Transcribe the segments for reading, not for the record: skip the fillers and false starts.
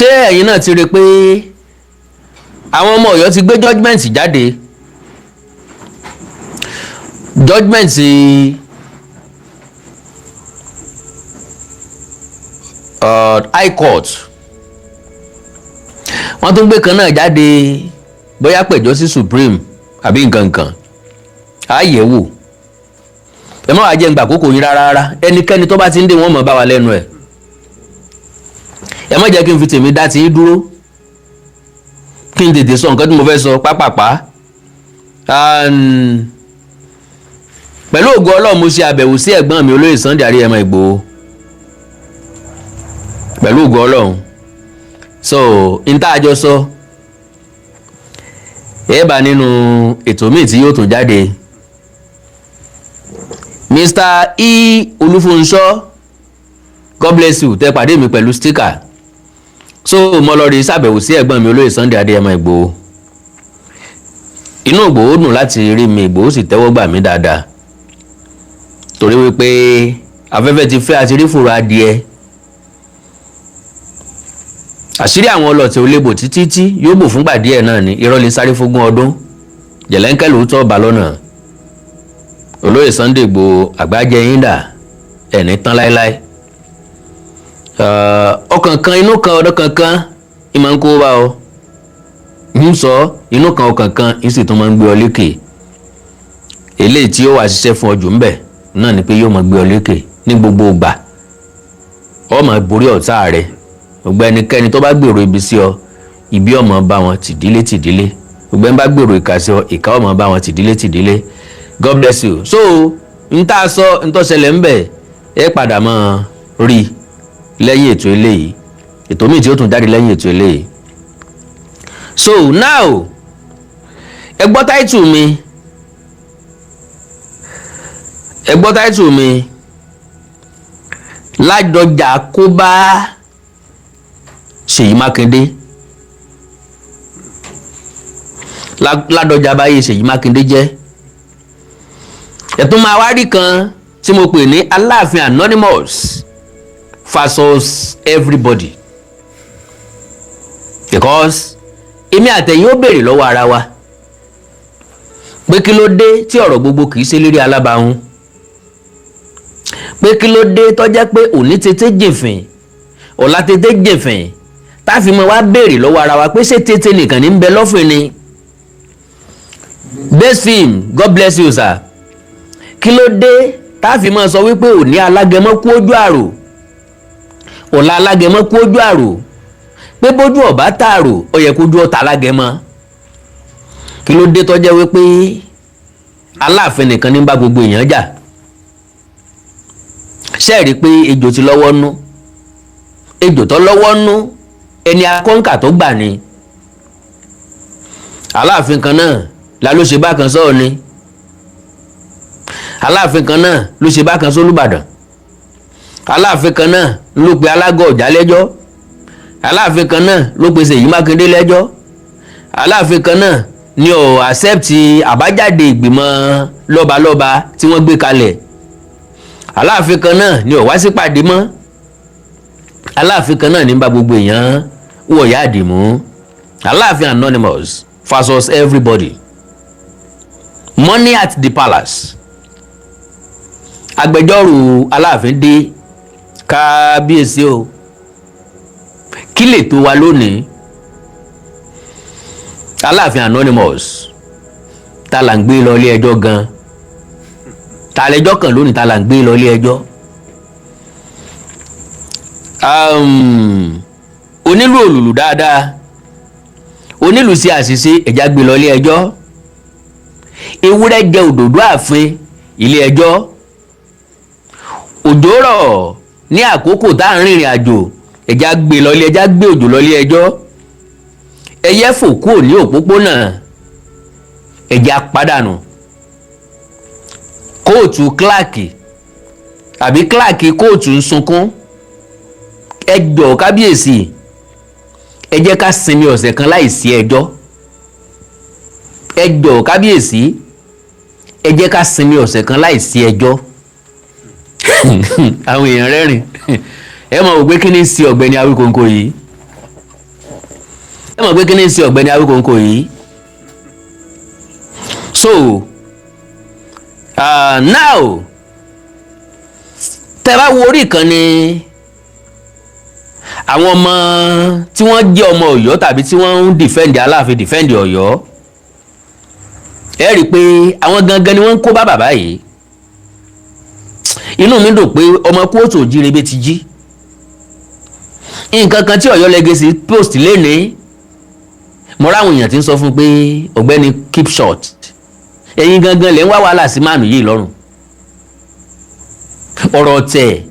ṣé ẹ̀yin náà ti rí pé àwọn ọmọ Ọ̀yọ́ ti gbé judgement jáde judgement high court wọ́n tún gbé kan náà jáde bóyá pẹ̀jọ́ sí supreme àbí nǹkan kan àyẹ̀wò ẹ má wàá jẹ́ ngbà àkókò yín rárá ẹnikẹ́ni tó bá ti ń dé wọ́n mọ̀ bá wa lẹ́nu ẹ̀ ẹ má jẹ́ kí n fi tèmi dá ti yín dúró kí n tètè sọ nǹkan tí mo fẹ́ sọ pápápá pẹ̀lú ògo Ọlọ́run mo ṣe àbẹ̀wò sí ẹ̀gbọ́n mi olóyè Sunday Adéyẹmọ Ìgbòho pẹ̀lú ògo Ọlọ́run so n tá a jọ sọ ẹ bá nínú ètò míì tí yóò tún jáde Mr. E Olúfúnṣọ́ God bless you tẹ pàdé mi pẹ̀lú sticker so mo lọ rí ṣàbẹ̀wò sí ẹ̀gbọ́n mi olóyè Sunday Adéyẹmọ Ìgbòho inú Ìgbòho dùn láti rí mi Ìgbòho sì tẹ́wọ́ gbà mí dáadáa torí wípé afẹ́fẹ́ ti fẹ́ àti rí fòrò adìẹ àṣírí àwọn ọlọ́tẹ̀ olébò títí tí yóò bò fúngbà díẹ̀ náà ni irọ́ lè sáré fógún ọdún jẹ̀lẹ́ńkẹ́ lóòótọ́ ọba lọ́nà olóyè Sunday Ìgbòho àgbájẹ yín dà ẹ̀ní tán láéláé ọkàn kan inú kan ọdún kankan ìmọ̀ ń kó bá ọ ń sọ inú kan ọkàn kan ń sì tún máa ń gbé ọ lékè eléyìí tí ó wà ṣiṣẹ́ fún ọjọ́ ńbẹ̀ náà ni pé yóò máa gbé ọ lékè ní gbogbo ìgbà ọ máa borí ọ̀tá rẹ gbogbo ẹnikẹ́ni tó bá gbèrò ibi sí ọ ibi ọmọ bá wọn tìdílé tìdílé gbogbo ẹni bá gbèrò ìkà sí ọ ìkà ọmọ bá wọn tìdílé tìdílé God bless you so n tá a sọ n tó ṣẹlẹ̀ ńbẹ̀ ẹ padà máa rí lẹ́yìn ètò eléyìí ètò míì tí ó tún jáde lẹ́yìn ètò eléyìí so now ẹ gbọ́ táìtù mi Ládọjà kó bá Ṣèyí Mákindé Ládọjà báyé Ṣèyí Mákindé jẹ́ ẹ̀tún máa wá rí kan tí mo pè ní Aláàfin Anonymous versus everybody because èmi àtẹ̀yìn ó béèrè lọ́wọ́ ara wa pé kí ló dé tí ọ̀rọ̀ gbogbo kìí ṣe lérí alábàáhùn pé kí ló dé tó jẹ́ pé òní tètè jìnfìn ọ̀la tètè jìnfìn táfi mọ́ wá béèrè lọ́wọ́ ara wa pé ṣé tètè nìkan ní ń bẹ lọ́fìn ni best film God bless you sir kí ló dé táfi mọ́ sọ wípé òní alágẹmọ kú ojú àrò ọ̀la alágẹmọ kú ojú àrò pé bójú ọ̀bá tààrò ó yẹ kójú ọ̀tá alágẹmọ kí ló dé tó jẹ́ wípé Aláàfin nìkan ní bá gbogbo èèyàn jà ṣe rí pé ejò ti lọ́wọ́ nú ejò tó lọ́wọ́ nú ẹni akọ́ǹkà tó gbà ni Aláàfin kan náà la ló ṣe bákan sọ́ọ̀ ni Aláàfin kan náà ló ṣe bákan sólúbàdàn Aláàfin kan náà ló pe Alágọ̀ Ọ̀jà lẹ́jọ́ Aláàfin kan náà ló pe Ṣèyí Mákindé lẹ́jọ́ Aláàfin kan náà ni ó accept àbájáde ìgbìmọ̀ lọ́balọ́ba tí wọ́n gbé kalẹ̀ Aláàfin kan náà ni ó wá sípàdé mọ́ Aláàfin kan náà ní bá gbogbo èèyàn wọ̀ yá àdìmú Aláàfin Anonymous versus everybody money at the palace agbẹjọ́rò Aláàfin dé kábíyèsí o kí lè tó wa lónìí Aláàfin Anonymous ta là ń gbé lọ ilé ẹjọ́ gan ta lẹ́jọ́ kan lónìí ta là ń gbé lọ ilé ẹjọ́ onílù òlùlù dáadáa onílù sí àṣìṣe ẹ̀já gbé lọ ilé ẹjọ́ ewúrẹ́ jẹ òdòdó ààfin ilé ẹjọ́ òjò rọ̀ ní àkókò tá à ń rìnrìn àjò ẹ̀já gbé lọ ilé ẹjọ́ gbé òjò lọ ilé ẹjọ́ ẹyẹ fò kúrò ní òpópónà ẹ̀já pàdánù kóòtù kíláàkì àbí kíláàkì kóòtù ń sunkún ẹ jọ̀ọ́ kábíyèsí ẹ jẹ́ ká sinmi ọ̀sẹ̀ kan láìsí ẹjọ́ ẹ jọ̀ọ́ kábíyèsí ẹ jẹ́ ká sinmi ọ̀sẹ̀ kan láìsí ẹjọ́ àwọn èèyàn rẹ́rìn ẹ mọ̀ wò pé kí ni sí Ọ̀gbẹ́ni Awikonko yìí ẹ mọ̀ pé kí ni ṣe ọ̀gbẹ́ni Awikonko yìí. So now tẹ́ bá wo orí ìkànnì àwọn ọmọ tí wọ́n jẹ́ ọmọ Ọ̀yọ́ tàbí tí wọ́n ń defend Aláàfin defend Ọ̀yọ́, ẹ rí i pé àwọn gangan ni wọ́n ń kó bá bàbá yìí. Inú mi dùn pé ọmọ kóòtù òjìrèbè ti jí. Nǹkan kan tí Ọ̀yọ́ Legacy post lénìí, mo ráwọn èèyàn tí ń sọ fún pé ọ̀gbẹ́ni keep short, ẹ̀yin gangan lè ń wá wàhálà sí máàlù yìí lọ́rùn. Ọ̀rọ̀ ọ̀tẹ̀,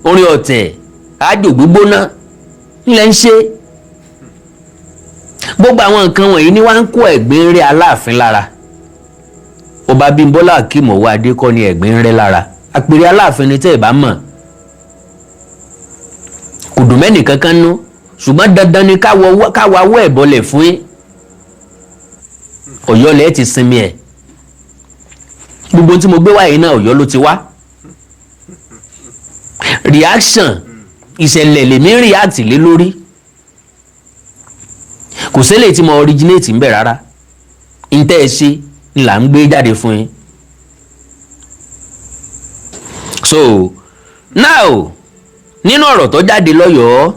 orin ọ̀tẹ̀, àjò gbígbóná ńlẹ̀ ń ṣe. Gbogbo àwọn nǹkan wọ̀nyí ni wọ́n ń kó ẹ̀gbin rẹ́ Aláàfin lára. Ọba Bímbọ́lá Akeem Owoade kọ́ ni ẹ̀gbin rẹ́ lára. Àpèrè Aláàfin ni tẹ́ ẹ̀ bá mọ̀. Kò dùn mẹ́nì kankan nú, ṣùgbọ́n dandan ni káwa wọ́ ẹ̀ bọ́lẹ̀ fún yín. Ọ̀yọ́ lẹ́ẹ̀ ti sinmi ẹ̀. Gbogbo tí mo gbé wáyé náà Ọ̀yọ́ ló ti wá. Reaction ìṣẹ̀lẹ̀ lèmi react lé lórí. Kò ṣẹlẹ̀ tí mo originate ń bẹ̀ rárá. Ntẹ́ ẹ ṣe ni là ń gbé jáde fún yín. So now nínú ọ̀rọ̀ tó jáde lọ́yọ̀ọ́,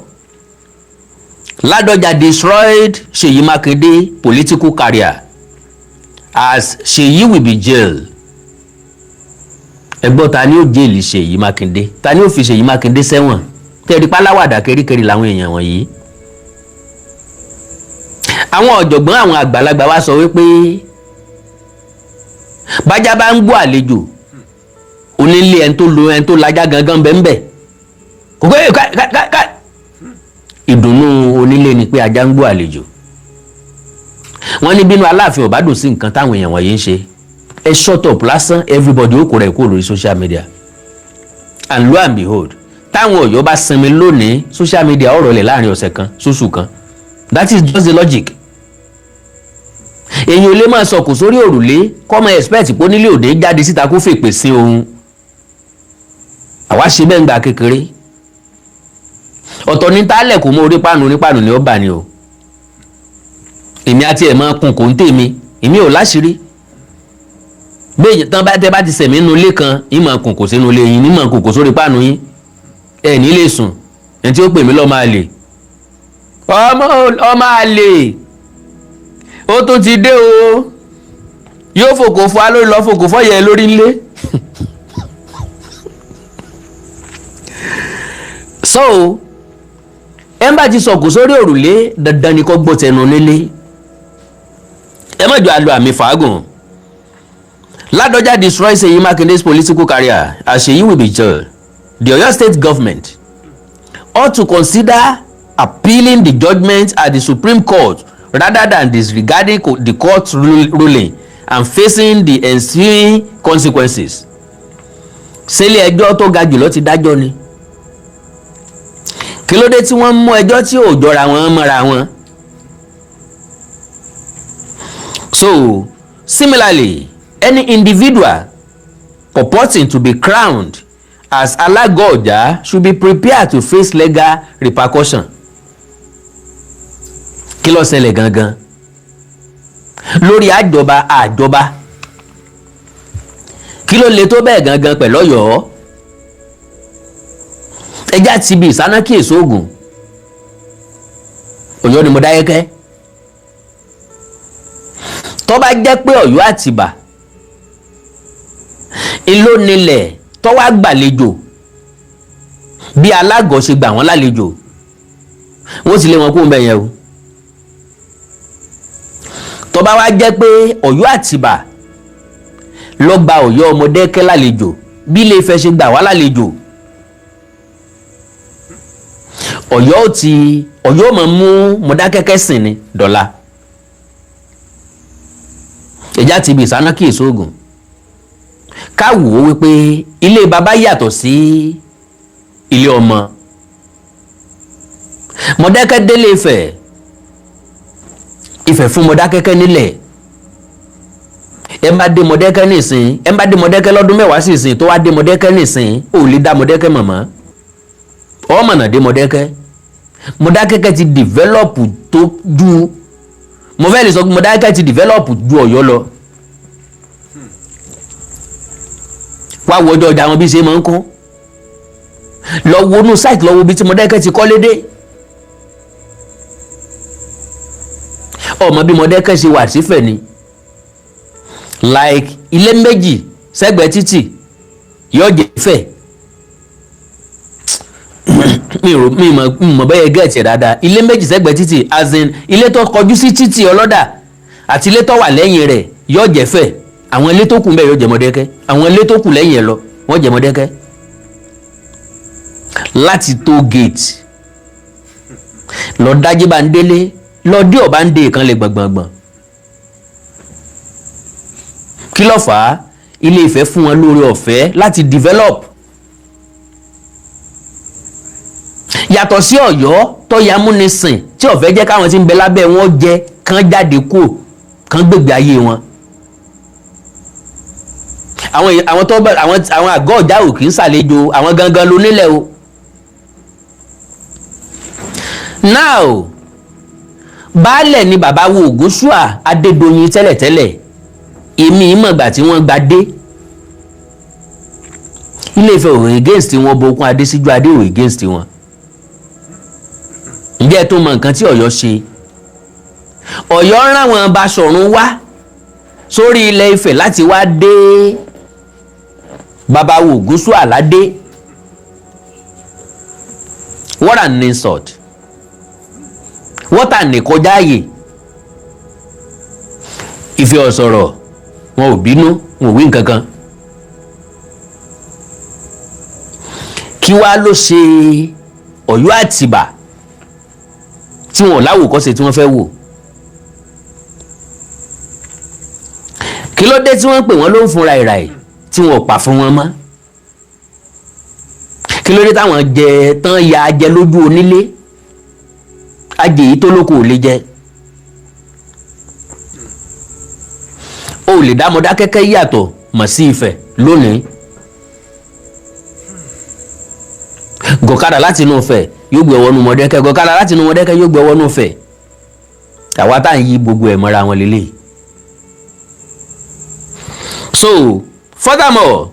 Ládọjà destroyed Ṣèyí Mákindé political career as Ṣèyí will be jailed. Ẹgbọ́n ta ni ó jẹ́ẹ̀lì Ṣèyí Mákindé? Ta ni ó fi Ṣèyí Mákindé sẹ́wọ̀n? Tẹ́rí páláwàdà kéríkérí làwọn èèyàn wọ̀nyí. Àwọn ọ̀jọ̀gbọ́n àwọn àgbàlagbà wa sọ wípé bájá bá ń gbọ́ àlejò, onílé ẹni tó lajá gangan bẹ́ẹ̀ kò pé ká ìdùnnú onílé ni pé ajá ń gbọ́ àlejò. Wọ́n ní bínú Aláàfin ò bá dùn sí nǹkan táwọn èèyàn wọ̀nyí ń ṣe, ẹ shut up lásán, everybody ó kó rẹ̀ kó lórí social media. And lo and behold, táwọn Ọ̀yọ́ bá sinmi lónìí, social media ọ̀rọ̀ lẹ̀ láàrin ọ̀sẹ̀ kan sóṣù kan. That is just the logic. Èyàn ò lè máa sọkò sórí òrùlé kọ́mọ expect pé onílé òde jáde síta kó fèpè sí ohun. Àwa ṣe bẹ́ẹ̀ ń gba kékeré. Ọ̀tọ̀ ní tálẹ̀ kò mọ orí páànù ni ó bà ní o. Èmi àti ẹ̀ máa kun kò ń tèmi, èmi ò láṣìírí. Bẹ́ẹ̀ tán tẹ́ bá ti sẹ̀mí inú ilé kan, yín máa kun kò sínú ilé yín, ní máa kun kò sórí páànù yín. Ẹ ní lè sùn, ẹni tí ó pè mí lọ́mọ àlè. Ọmọ àlè, ó tún ti dé o. Yóò fòkò fọ́ alórí lọ fòkò fọ́ yẹ lórí ńlé. So ẹ bá ti sọ̀kò sórí òrùlé, dandan ni kó gbọ́ tẹnu nílé. Ẹ má jọ àlọ́ àmì fàágùn. Ládọjà destroys Ṣèyí Mákindé's political career as Ṣèyí will be jailed. The Oyo State government ought to consider appealing the judgment at the Supreme Court rather than disregarding the court's ruling and facing the ensuing consequences. Ṣélé ẹjọ́ tó ga jùlọ ti dájọ́ ni. Kí ló dé tí wọ́n mú ẹjọ́ tí ò jọra wọn mọ́ra wọn? So, similarly, any individual purporting to be crowned as Alagoja should be prepared to face legal repercussion. Kí ló ṣẹlẹ̀ gangan? Lórí àjọba. Kí ló le tó bẹ́ẹ̀ gangan pẹ̀lú Ọ̀yọ́? Ẹjá ti bí ìsánákì èso ògùn. Ọ̀yọ́ ni mo dá yẹ́kẹ́. Tó bá jẹ́ pé Ọ̀yọ́ Àtìbà ìlú nílẹ̀ tó wá gbàlejò bí Alágọ̀ ṣe gbà wọ́n lálejò, wọ́n sì lé wọn kó ń bẹ̀ yẹn o. Tó bá wá jẹ́ pé Ọ̀yọ́ Àtìbà ló gba Ọ̀yọ́ Ọmọdékẹ́ lálejò bí Ilé Ifẹ̀ ṣe gbà wá lálejò, Ọ̀yọ́ máa mú Mọdákẹ́kẹ́ sìn ní dọ́là. Ẹjá ti bí ìsánákì èso ògùn. Ká wò ó wípé ilé bàbá yàtọ̀ sí ilé ọmọ. Mọdákẹ́ délé Ifẹ̀, Ifẹ̀ fún Mọdákẹ́kẹ́ nílẹ̀. Ẹ bá dé Mọdákẹ́ nísìn, ẹ bá dé Mọdákẹ́ lọ́dún mẹ́wàá sí ìsìn tó wá dé Mọdákẹ́ nísìn, ò lè dá Mọdákẹ́ mọ̀mọ́. Ọmọnà dé Mọdákẹ́. Mọdákẹ́kẹ́ ti develop tó ju mo fẹ́ lè sọ pé Mọdákẹ́kẹ́ ti develop ju Ọ̀yọ́ lọ. wá wo ọjọ́ ọjà wọn bí ṣe máa ń kún lọ wo inú site lọ wo bí tí Mọdákẹ́kẹ́ ti kọ́lé dé. ọmọ bí Mọdákẹ́kẹ́ ṣe wà sífẹ̀ ni like ilé méjì sẹ́gbẹ̀ẹ́ títì yóò jẹ́ fẹ̀. mi mọ̀ bẹ́ẹ̀ gẹ̀ẹ́tì dáadáa ilé méjì sẹ́gbẹ̀ẹ́ títì as in ilé tó kọjú sí títì ọlọ́dà àti ilé tó wà lẹ́yìn rẹ̀ yóò jẹ́ fẹ̀. àwọn ilé tó kù bẹ́ẹ̀ yóò jẹ́ Mọdákẹ́kẹ́ àwọn ilé tó kù lẹ́yìn ẹ̀ lọ wọ́n jẹ́ Mọdákẹ́kẹ́. láti tó gate lọ dájí bá ń délé lọ dé ọba ń dé ìkan lè gbọ̀ngbọ̀ngbọ̀n. kí ló fà á Ilé Ifẹ̀ fún wọn lórí ọ̀fẹ́ láti develop. yàtọ̀ sí Ọ̀yọ́ tó ya múnisìn tí ó fẹ́ jẹ́ káwọn tí ń bẹ lábẹ́ wọn jẹ kán jáde kúrò kán gbègbè ayé wọn. àwọn àgọ́ ọ̀já ò kì í ṣàlejò àwọn gangan ló nílẹ̀ o. now baálẹ̀ ni bàbá wo Ògúnṣúà Adédoyin tẹ́lẹ̀tẹ́lẹ̀ èmi ìmọ̀gbà tí wọ́n gba dé Ilé Ifẹ̀ ò against wọn Bokun Adésíjú Adé ò against wọn. ǹjẹ́ tó mọ nǹkan tí Ọ̀yọ́ ṣe Ọ̀yọ́ rán wọn Baṣọ̀run wá sórí Ilé Ifẹ̀ láti wá dé bàbá wo Ògúnṣúà ládé. what an insult what an ìkọjá ààyè. Ifẹ̀ ò sọ̀rọ̀ wọn ò bínú wọn ò wí nǹkan kan. kí wàá ló ṣe Ọ̀yọ́ Àtìbà tí wọn ò láwòkọ́ṣe tí wọ́n fẹ́ wò. kí ló dé tí wọ́n pè wọ́n ló ń fúnra ìràì tí wọn ò pa fún wọn mọ́. kí ló dé táwọn jẹ tán ya ajẹ lójú onílé ajẹ yìí tó lóko ò lè jẹ. o ò lè dá Mọdákẹ́kẹ́ yàtọ̀ mọ̀ sí Ifẹ̀ lónìí. gọ̀kadà láti inú Ifẹ̀ yóò gbé ọwọ́ nú Mọdákẹ́kẹ́ gọ̀kadà láti inú Mọdákẹ́kẹ́ yóò gbé ọwọ́ nú Ifẹ̀. àwa tá à ń yí gbogbo ẹ̀ mọ́ra wọn lélẹ̀. so furthermore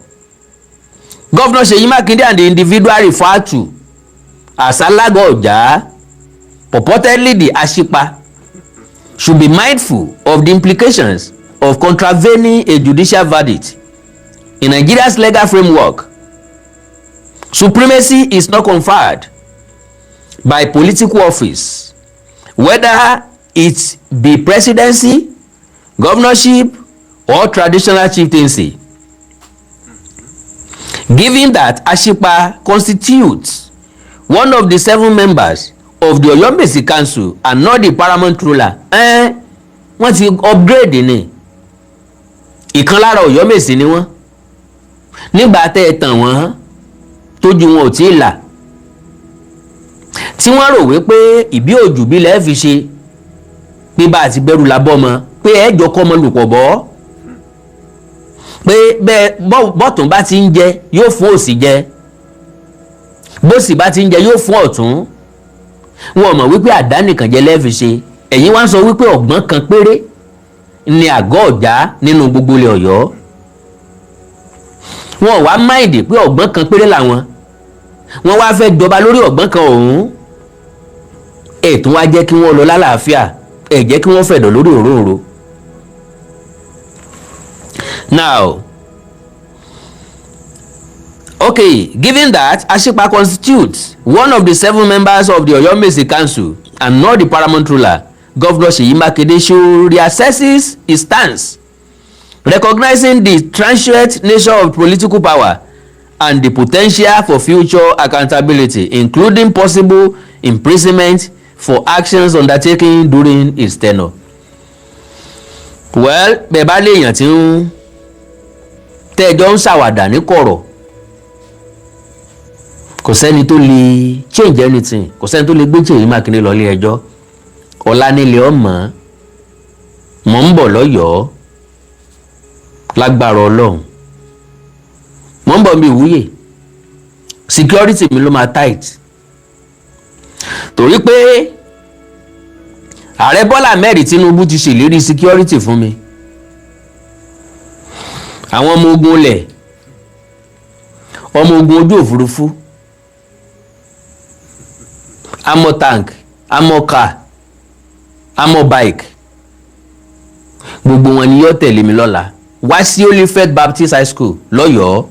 Governor Seyi Makinde and the individual referred to as Alago Oja, purportedly the Ashipa, should be mindful of the implications of contravening a judicial verdict. In Nigeria's legal framework, supremacy is not conferred by political office, whether it be presidency, governorship, or traditional chieftaincy. Given that Ashipa constitutes one of the 7 members of the Oyomesi Council and not the paramount ruler, wọ́n ti upgrade ni. Ìkan lára Oyomesi ni wọ́n. Nígbà tẹ́ ẹ tàn wọ́n tójú wọn ò tí ì là. Tí wọ́n rò wípé ìbí òjù bí lẹ́ẹ̀ fi ṣe pé bá àti bẹ̀rù la bọ́ mọ́ pé ẹ̀jọ̀ kọ́ ọmọ lùpọ̀ bọ́. Pé bẹ́ẹ̀ bọ́tún bá ti ń jẹ yóò fún òsì jẹ bósì bá ti ń jẹ yóò fún ọ̀tún. Wọn mọ̀ wípé àdánìkànjẹ lẹ́ẹ̀fi ṣe ẹ̀yin wá ń sọ wípé ọ̀gbọ́n kan péré ni àgọ́ ọ̀já nínú gbogbo ilẹ̀ Ọ̀yọ́. Wọn wá máìdì pé ọ̀gbọ́n kan péré làwọn wọ́n wá fẹ́ jọba lórí ọ̀gbọ́n kan ọ̀hún. Ètò wá jẹ́ kí wọ́n lọ lálàáfíà ẹ̀ jẹ́ kí wọ́n fẹ̀dọ̀ lórí òróǹro. Now, okay, given that Ashipa constitutes one of the 7 members of the Oyomesi Council and not the paramount ruler, Governor Seyi Makinde should reassess his stance, recognizing the transient nature of political power and the potential for future accountability, including possible imprisonment for actions undertaken during his tenure. Well, bẹ́ẹ̀ bá léèyàn tí ń tẹ́jọ́ ń ṣàwàdà ní kọ̀rọ̀ kò sẹ́ni tó lè change anything, kò sẹ́ni tó lè gbé Seyi Makinde lọ ilé ẹjọ́. Ọ̀la nílé ọmọ mọ̀ ń bọ̀ lọ́yọ̀ọ́ lágbára Ọlọ́run, mọ̀ ń bọ̀ mi ìwúyè security mi ló máa tight. torí pé ààrẹ Bọ́lá Ahmed Tinubu ti ṣèlérí security fún mi. Àwọn ọmọ ogun ilẹ̀, ọmọ ogun ojú òfurufú, armor tank, armor car, armor bike, gbogbo wọn ni yóò tẹ̀lé mi lọ́la wá sí Olifed Baptist High School lọ́yọ̀ọ́.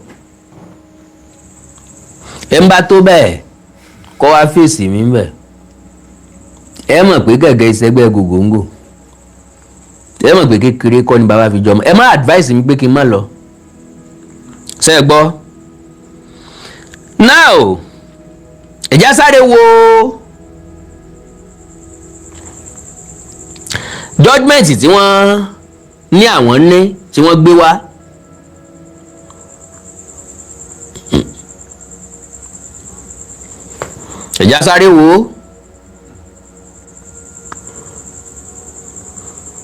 ẹ ń bá tó bẹ́ẹ̀ kọ́ wá fèsì mi bẹ́ẹ̀. ẹ mọ̀ pé gẹ́gẹ́ ìṣẹ́gbẹ́ gògóńgò, ẹ mọ̀ pé kékeré kọ́ ni bàbá fi jọmọ. ẹ má advice mi pé kí n má lọ. ṣé ẹ gbọ́? now ẹ̀já sáré wo judgement tí wọ́n ní àwọn ní tí wọ́n gbé wá. ẹ̀já sáré wo.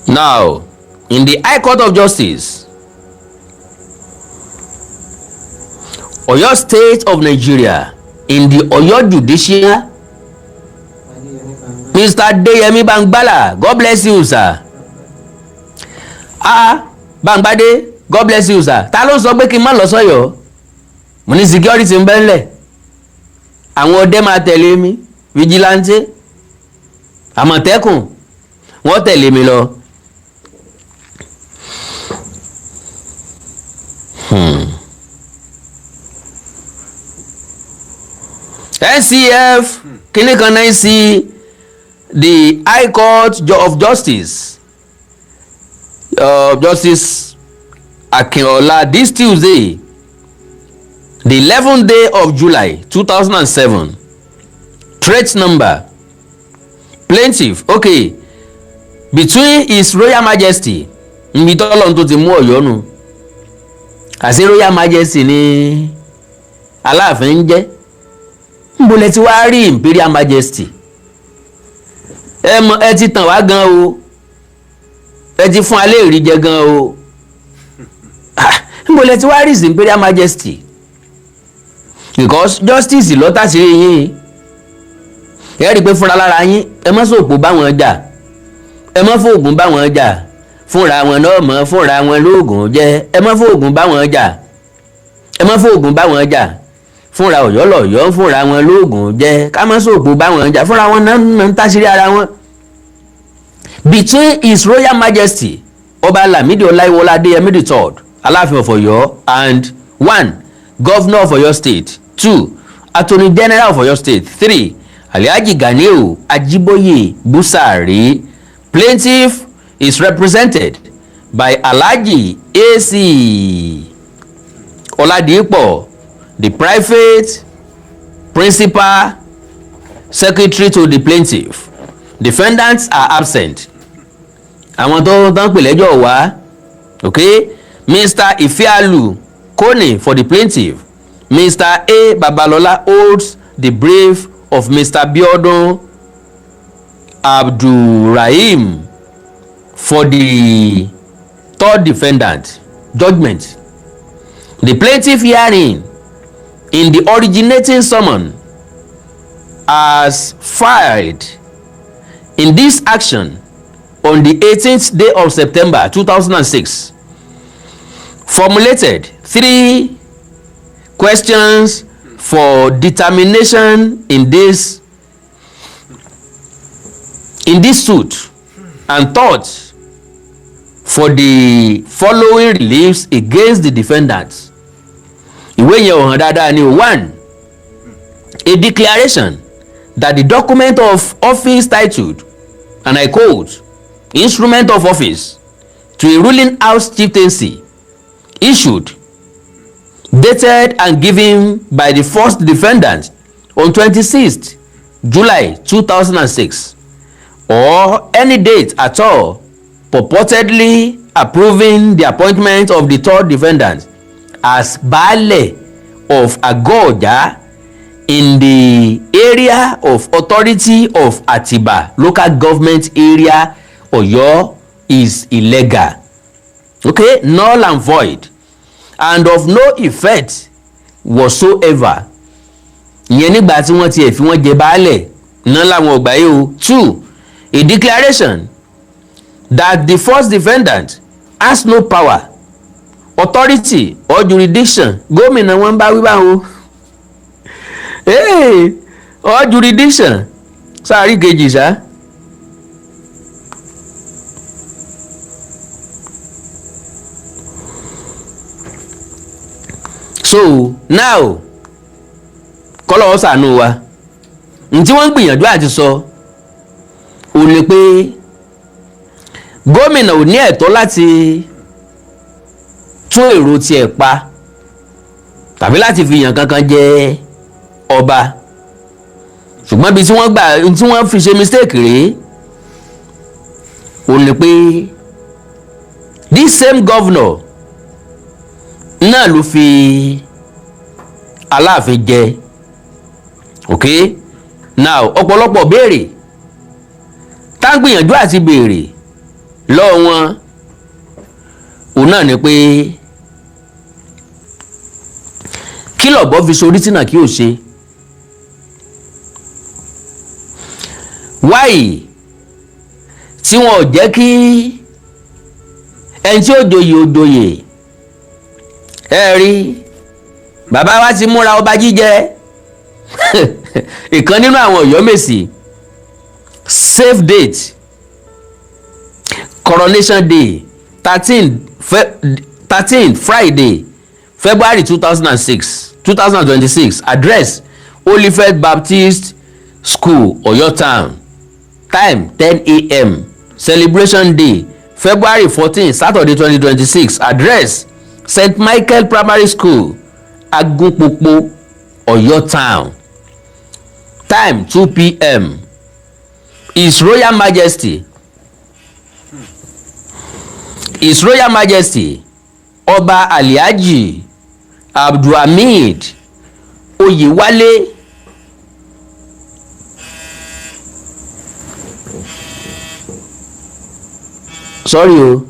Now, in the High Court of Justice, Oyo State of Nigeria, in the Oyo Judicial, Mr. Deyemi Bangbala, God bless you, sir. Bangbade, God bless you, sir. Ta ló sọ pé kí n má lọ sọ́yọ́? Mo ní security ń bẹ ńlẹ̀. Àwọn ọdẹ máa tẹ̀lé mi, vigilante, Àmọ̀tẹ́kùn, wọ́n tẹ̀lé mi lọ. NCF kíní kan náà sí the High Court of Justice, Justice Akinola, this Tuesday, the 11th day of July 2007, threat number plaintiff, okay, between His Royal Majesty, nbi tọ́lọ́run tó ti mú Ọ̀yọ́ nù, àti Royal Majesty ní Alaafin ń jẹ́. Níbo lẹ ti wá rí Imperial Majesty? Ẹ ti tàn wá gan o, ẹ ti fún alẹ́ ìrí jẹ gan o. Níbo lẹ ti wá rí Imperial Majesty? Because justice lọ́tà sí yín. Ẹ rí i pé fúnra lára yín ẹ má sòpò bá wọn jà, ẹ má fòògùn bá wọn jà, fúnra wọn náà mọ̀ fúnra wọn lóògùn jẹ́, ẹ má fòògùn bá wọn jà, ẹ má fòògùn bá wọn jà, fúnra Ọ̀yọ́ lọ̀yọ́ fúnra wọn lóògùn jẹ́, ká má sòpò bá wọn jà, fúnra wọn náà ń táṣírí ara wọn. Between His Royal Majesty Ọba Lamidi Ọláyíwọlá Adéyẹmí III, Alaafin of Ọ̀yọ́, and 1. Governor of Ọ̀yọ́ State, 2. Attorney General of Ọ̀yọ́ State, 3. Alhaji Ganiu Ajiboye Busari. Plaintiff is represented by Alhaji A.C. Oladipo, the private principal secretary to the plaintiff. Defendants are absent. Àwọn tó tán pè lẹ́jọ́ wá, okay? Mr. Ifealu Kone for the plaintiff. Mr. A. Babalola holds the brief of Mr. Biodun Abdulrahim for the third defendant. Judgment. The plaintiff hearing in the originating summon as filed in this action on the 18th day of September 2006 formulated 3 questions for determination in this suit and thoughts for the following reliefs against the defendants. Ìwé yẹn ò hàn dáadáa ni. 1. A declaration that the document of office titled, and I quote, Instrument of Office to a ruling house chieftaincy issued, dated and given by the first defendant on 26th July 2006, or any date at all purportedly approving the appointment of the third defendant as Baale of Agoja in the area of authority of Atiba local government area, Oyo, is illegal, okay, null and void, and of no effect whatsoever. Ìyẹn nígbà tí wọ́n tiẹ̀ fi wọ́n jẹ baálẹ̀ náà làwọn ọgbà yìí o. 2. A declaration that the first defendant has no power, authority or jurisdiction. Gómìnà wọn bá wí báwo. Or jurisdiction. Sáàrí kejì sá. So now kọ́lọ́wọ́ ṣàánú wa ntí wọ́n ń gbìyànjú àti sọ ò ní pé gómìnà ò ní ẹ̀tọ́ láti tún èrò tiẹ̀ pa tàbí láti fi yàn kankan jẹ ọba ṣùgbọ́n bí tí wọ́n fi ṣe mistake rèé ò ní pé this same governor náà ló fi Aláàfin jẹ okay now ọ̀pọ̀lọpọ̀ béèrè tá ń gbìyànjú àti béèrè lọ́wọ́ wọn òun náà ni pé kí lọ̀bọ fi sorí tí náà kí ò ṣe wáyé tí wọn ò jẹ́ kí ẹni tí ó joyè ẹ rí bàbá wa ti múra ọba jíjẹ ìkan nínú àwọn Ọ̀yọ́mèsì save date coronation day 13 Friday February 2026 address Holy Faith Baptist School Oyo Town time 10 a.m. celebration day February 14 Saturday 2026 address St. Michael Primary School Agunpopo Oyo Town time 2 p.m. His Royal Majesty Ọba Alhaji Abdulhamid Oyewale sorry o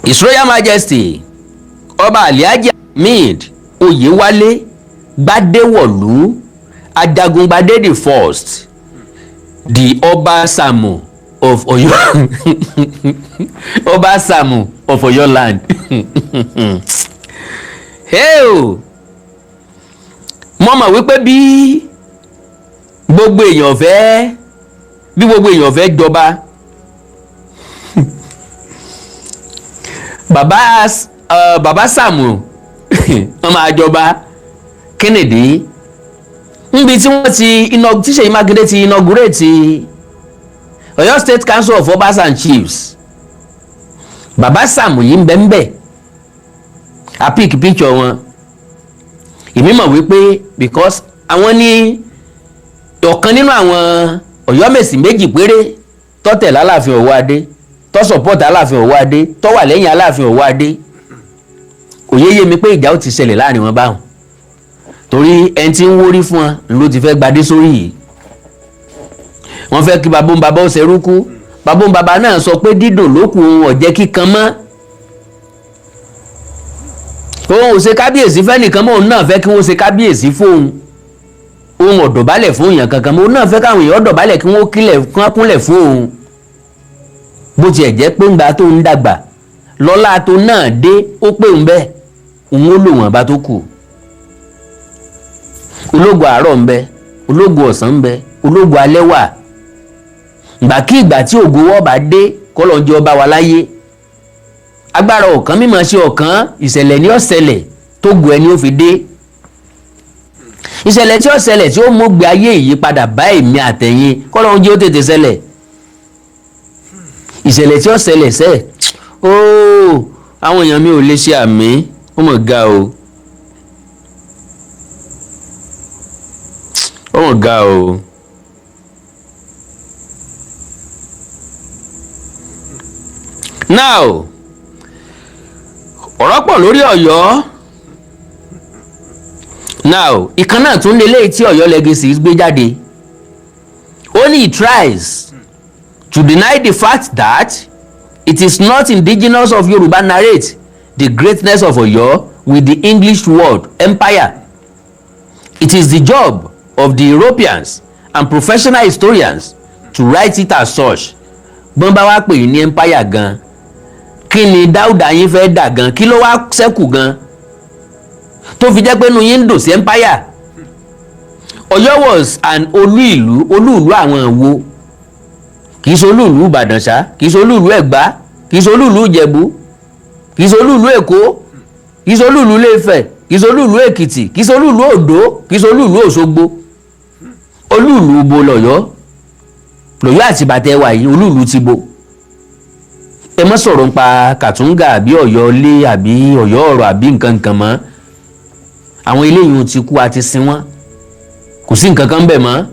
His Royal Majesty Ọba Alhaji Abdulhamid Oyewale Gbadewolu Ajagungbade the first the Ọba Samu of Oyo Ọba Samu of Oyo land hey o mo mọ̀ wípé bí gbogbo èèyàn fẹ́ jọba bàbá Samu wọ́n máa jọba Kennedy níbi tí wọ́n tí Ṣèyí Mákindé ti inaugurate Oyo State Council of Obas and Chiefs bàbá Samu yìí ń bẹ a pick picture wọn èmi mọ̀ wípé because àwọn ní ọ̀kan nínú àwọn Ọ̀yọ́mèsì méjì péré tó tẹ̀lé Aláàfin Owoade tó support Aláàfin Owoade tó wà lẹ́yìn Aláàfin Owoade kò yéye mi pé ìjà ó ti ṣẹlẹ̀ láàrin wọn báwọn torí ẹni tí ń wórí fún wọn ló ti fẹ́ gbadé sórí yìí wọ́n fẹ́ kí bàbá ó ṣerú kú bàbá náà sọ pé dídùn ló kù òun ọ̀jẹ́ kíkan mọ́ òun ò ṣe kábíyèsí fẹ́nìkan mọ́ òun náà fẹ́ kí wọ́n ṣe kábíyèsí fóun òun ọ̀dọ̀bálẹ̀ fún èèyàn kankan mọ́ òun náà fẹ́ káwọn èèyàn ọ̀dọ̀bálẹ̀ kí wọ́n kúnlẹ̀ fún òun bó tiẹ̀ jẹ́ pé ńgbà tó ń dàgbà lọ́lá tó náà dé ó pé òun bẹ́ẹ̀ òun ó lò wọ́n bá tó kù ológun àárọ̀ ń bẹ ológun ọ̀sán ń bẹ ológun alẹ́ wà ìgbà tí ògo wọ́ bá dé kọ́lọ́njẹ́ ọba wa láyé agbára ọ̀kan mímọ̀ ṣe ọ̀kan ìṣẹ̀lẹ̀ ní ọ̀ṣẹ̀lẹ̀ tó gu ẹni ó fi dé ìṣẹ̀lẹ̀ tí ó ṣẹlẹ̀ tí ó mú gbé ayé ìyípadà bá èmi àtẹ̀yìn kọ́lọ́njẹ́ ó tètè ṣẹlẹ̀ ìṣẹ̀lẹ̀ tí ó ṣẹlẹ̀ sẹ́ ooo àwọn èèyàn mi ò lè ṣe àmì ó mọ̀ ga o ó mọ̀ ga o. now ọ̀rọ̀ pọ̀ lórí Ọ̀yọ́ now ìkan náà tún lélẹ́yìí tí Ọ̀yọ́ Legacy gbé jáde ó ní it tries to deny the fact that it is not indigenous of Yoruba narrate the greatness of Ọ̀yọ́ with the English word empire. It is the job of the Europeans and professional historians to write it as such. Bọ́n bá wá pè ní empire gan, kí ni Dáúdà yín fẹ́ dà gan, kí ló wá ṣẹ́kù gan tó fi jẹ́ pé inú yín ń dùn sí empire. Ọ̀yọ́ was an olú ìlú àwọn wo, kì í ṣe olú ìlú Ìbàdàn ṣá, kì í ṣe olú ìlú Ẹ̀gbá, kì í ṣe olú ìlú Ìjẹ̀bú, kì í ṣe olú ìlú Èkó, kì í ṣe olú ìlú Ilé-Ifẹ̀, kì í ṣe olú ìlú Èkìtì, kì í ṣe olú ìlú Oǹdó, kì í ṣe olú ìlú Òṣogbo. Olú ìlú bo lọ́yọ́ àti bàtẹ́ wà yìí, olú ìlú ti bo. Ẹ má sọ̀rọ̀ nípa Kàtúngà àbí Ọ̀yọ́ Ilé àbí Ọ̀yọ́ Ọ̀rọ̀ àbí nǹkan mọ́. Àwọn eléyìí ti kú, a ti sin wọ́n, kò sí nǹkan kan bẹ̀ mọ́.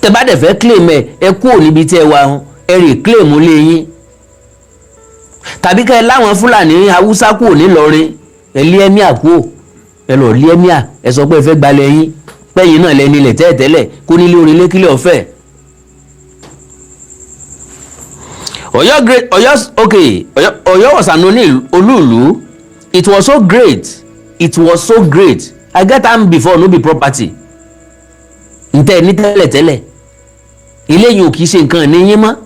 Tẹ́ bá dẹ̀ fẹ́ claim ẹ kúrò níbi tí ẹ wà, ẹ rè claim lé yín. Tàbí kẹ́ ẹ láwọn Fúlàní Haúsá kúrò nílọrin, ẹ lé ẹ́míà kúrò, ẹ lọ lé ẹ́míà, ẹ sọ pé ẹ fẹ́ gbalẹ̀ yín, pẹ́yìn náà lẹ́ni ilẹ̀ tẹ́lẹ̀ kó nílé orílẹ̀ kílẹ̀ ọ̀fẹ́. Ọ̀yọ́ was an olú-ìlú. It was so great. I get am before, no be property. Ntẹ́ ní tẹ́lẹ̀ ilé yìí ò kìí ṣe nǹkan ní yín mọ́.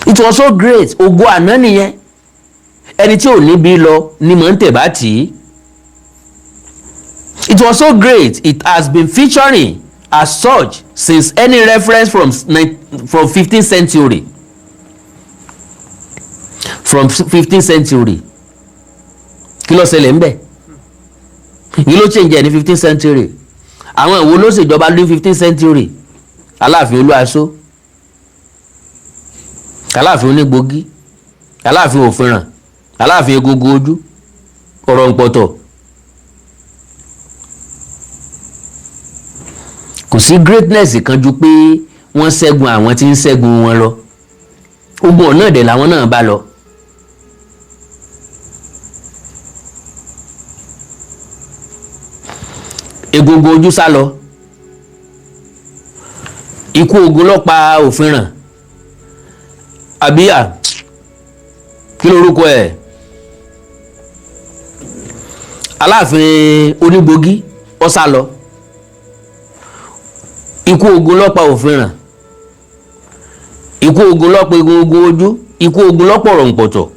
It was so great, ògo àná nìyẹn. Ẹni tí ò ní bí lọ ni mò ń tẹ̀ bá tì í. It was so great, it has been featuring as such since any reference from 15th century. From 15th century. Kí ló ṣẹlẹ̀ ń bẹ̀? Kí ló change ní 15th century? Àwọn ìwo ló ṣèjọba ní 15th century? Aláàfin Olúaṣó, Aláàfin Onígbògí, Aláàfin Òfinràn, Aláàfin Egungun Ojú, Ọ̀rọ̀ǹpọ̀tọ̀. Kò sí greatness kan ju pé wọ́n ṣẹ́gun àwọn tí ń ṣẹ́gun wọn lọ. Ogun ọ̀nà ẹ̀dẹ̀ làwọn náà bá lọ. Egungun Ojú sá lọ. Ikú ogun ló pa Òfinràn. Àbíyà kí lorúkọ ẹ̀? Aláàfin Onígbògí ó sá lọ. Ikú ogun ló pa Òfinràn. Ikú ogun ló pa Egungun Ojú. Ikú ogun ló pa Ọ̀rọ̀ǹpọ̀tọ̀.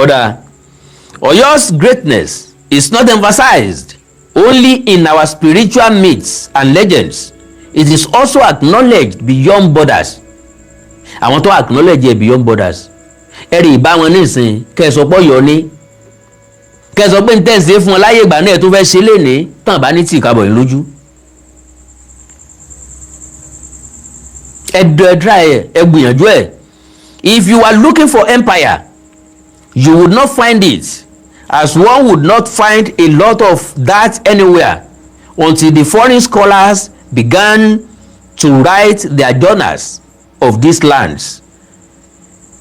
Ọ̀dà, Ọ̀yọ́'s greatness is not emphasized only in our spiritual myths and legends. It is also acknowledged beyond borders. Àwọn tó acknowledge ẹ beyond borders. Ẹ rí ìbá wọn nísìn kẹsọ pọ̀ yọ ní. Kẹsọ pé ń tẹ̀sí fún ọ láyé ìgbà náà tó fẹ́ ṣe lénìí tàn bá ní tí ìkábọ̀ yín lójú. Ẹ try ẹ gbìyànjú ẹ. If you are looking for empire, you would not find it, as one would not find a lot of that anywhere until the foreign scholars began to write their journals of these lands.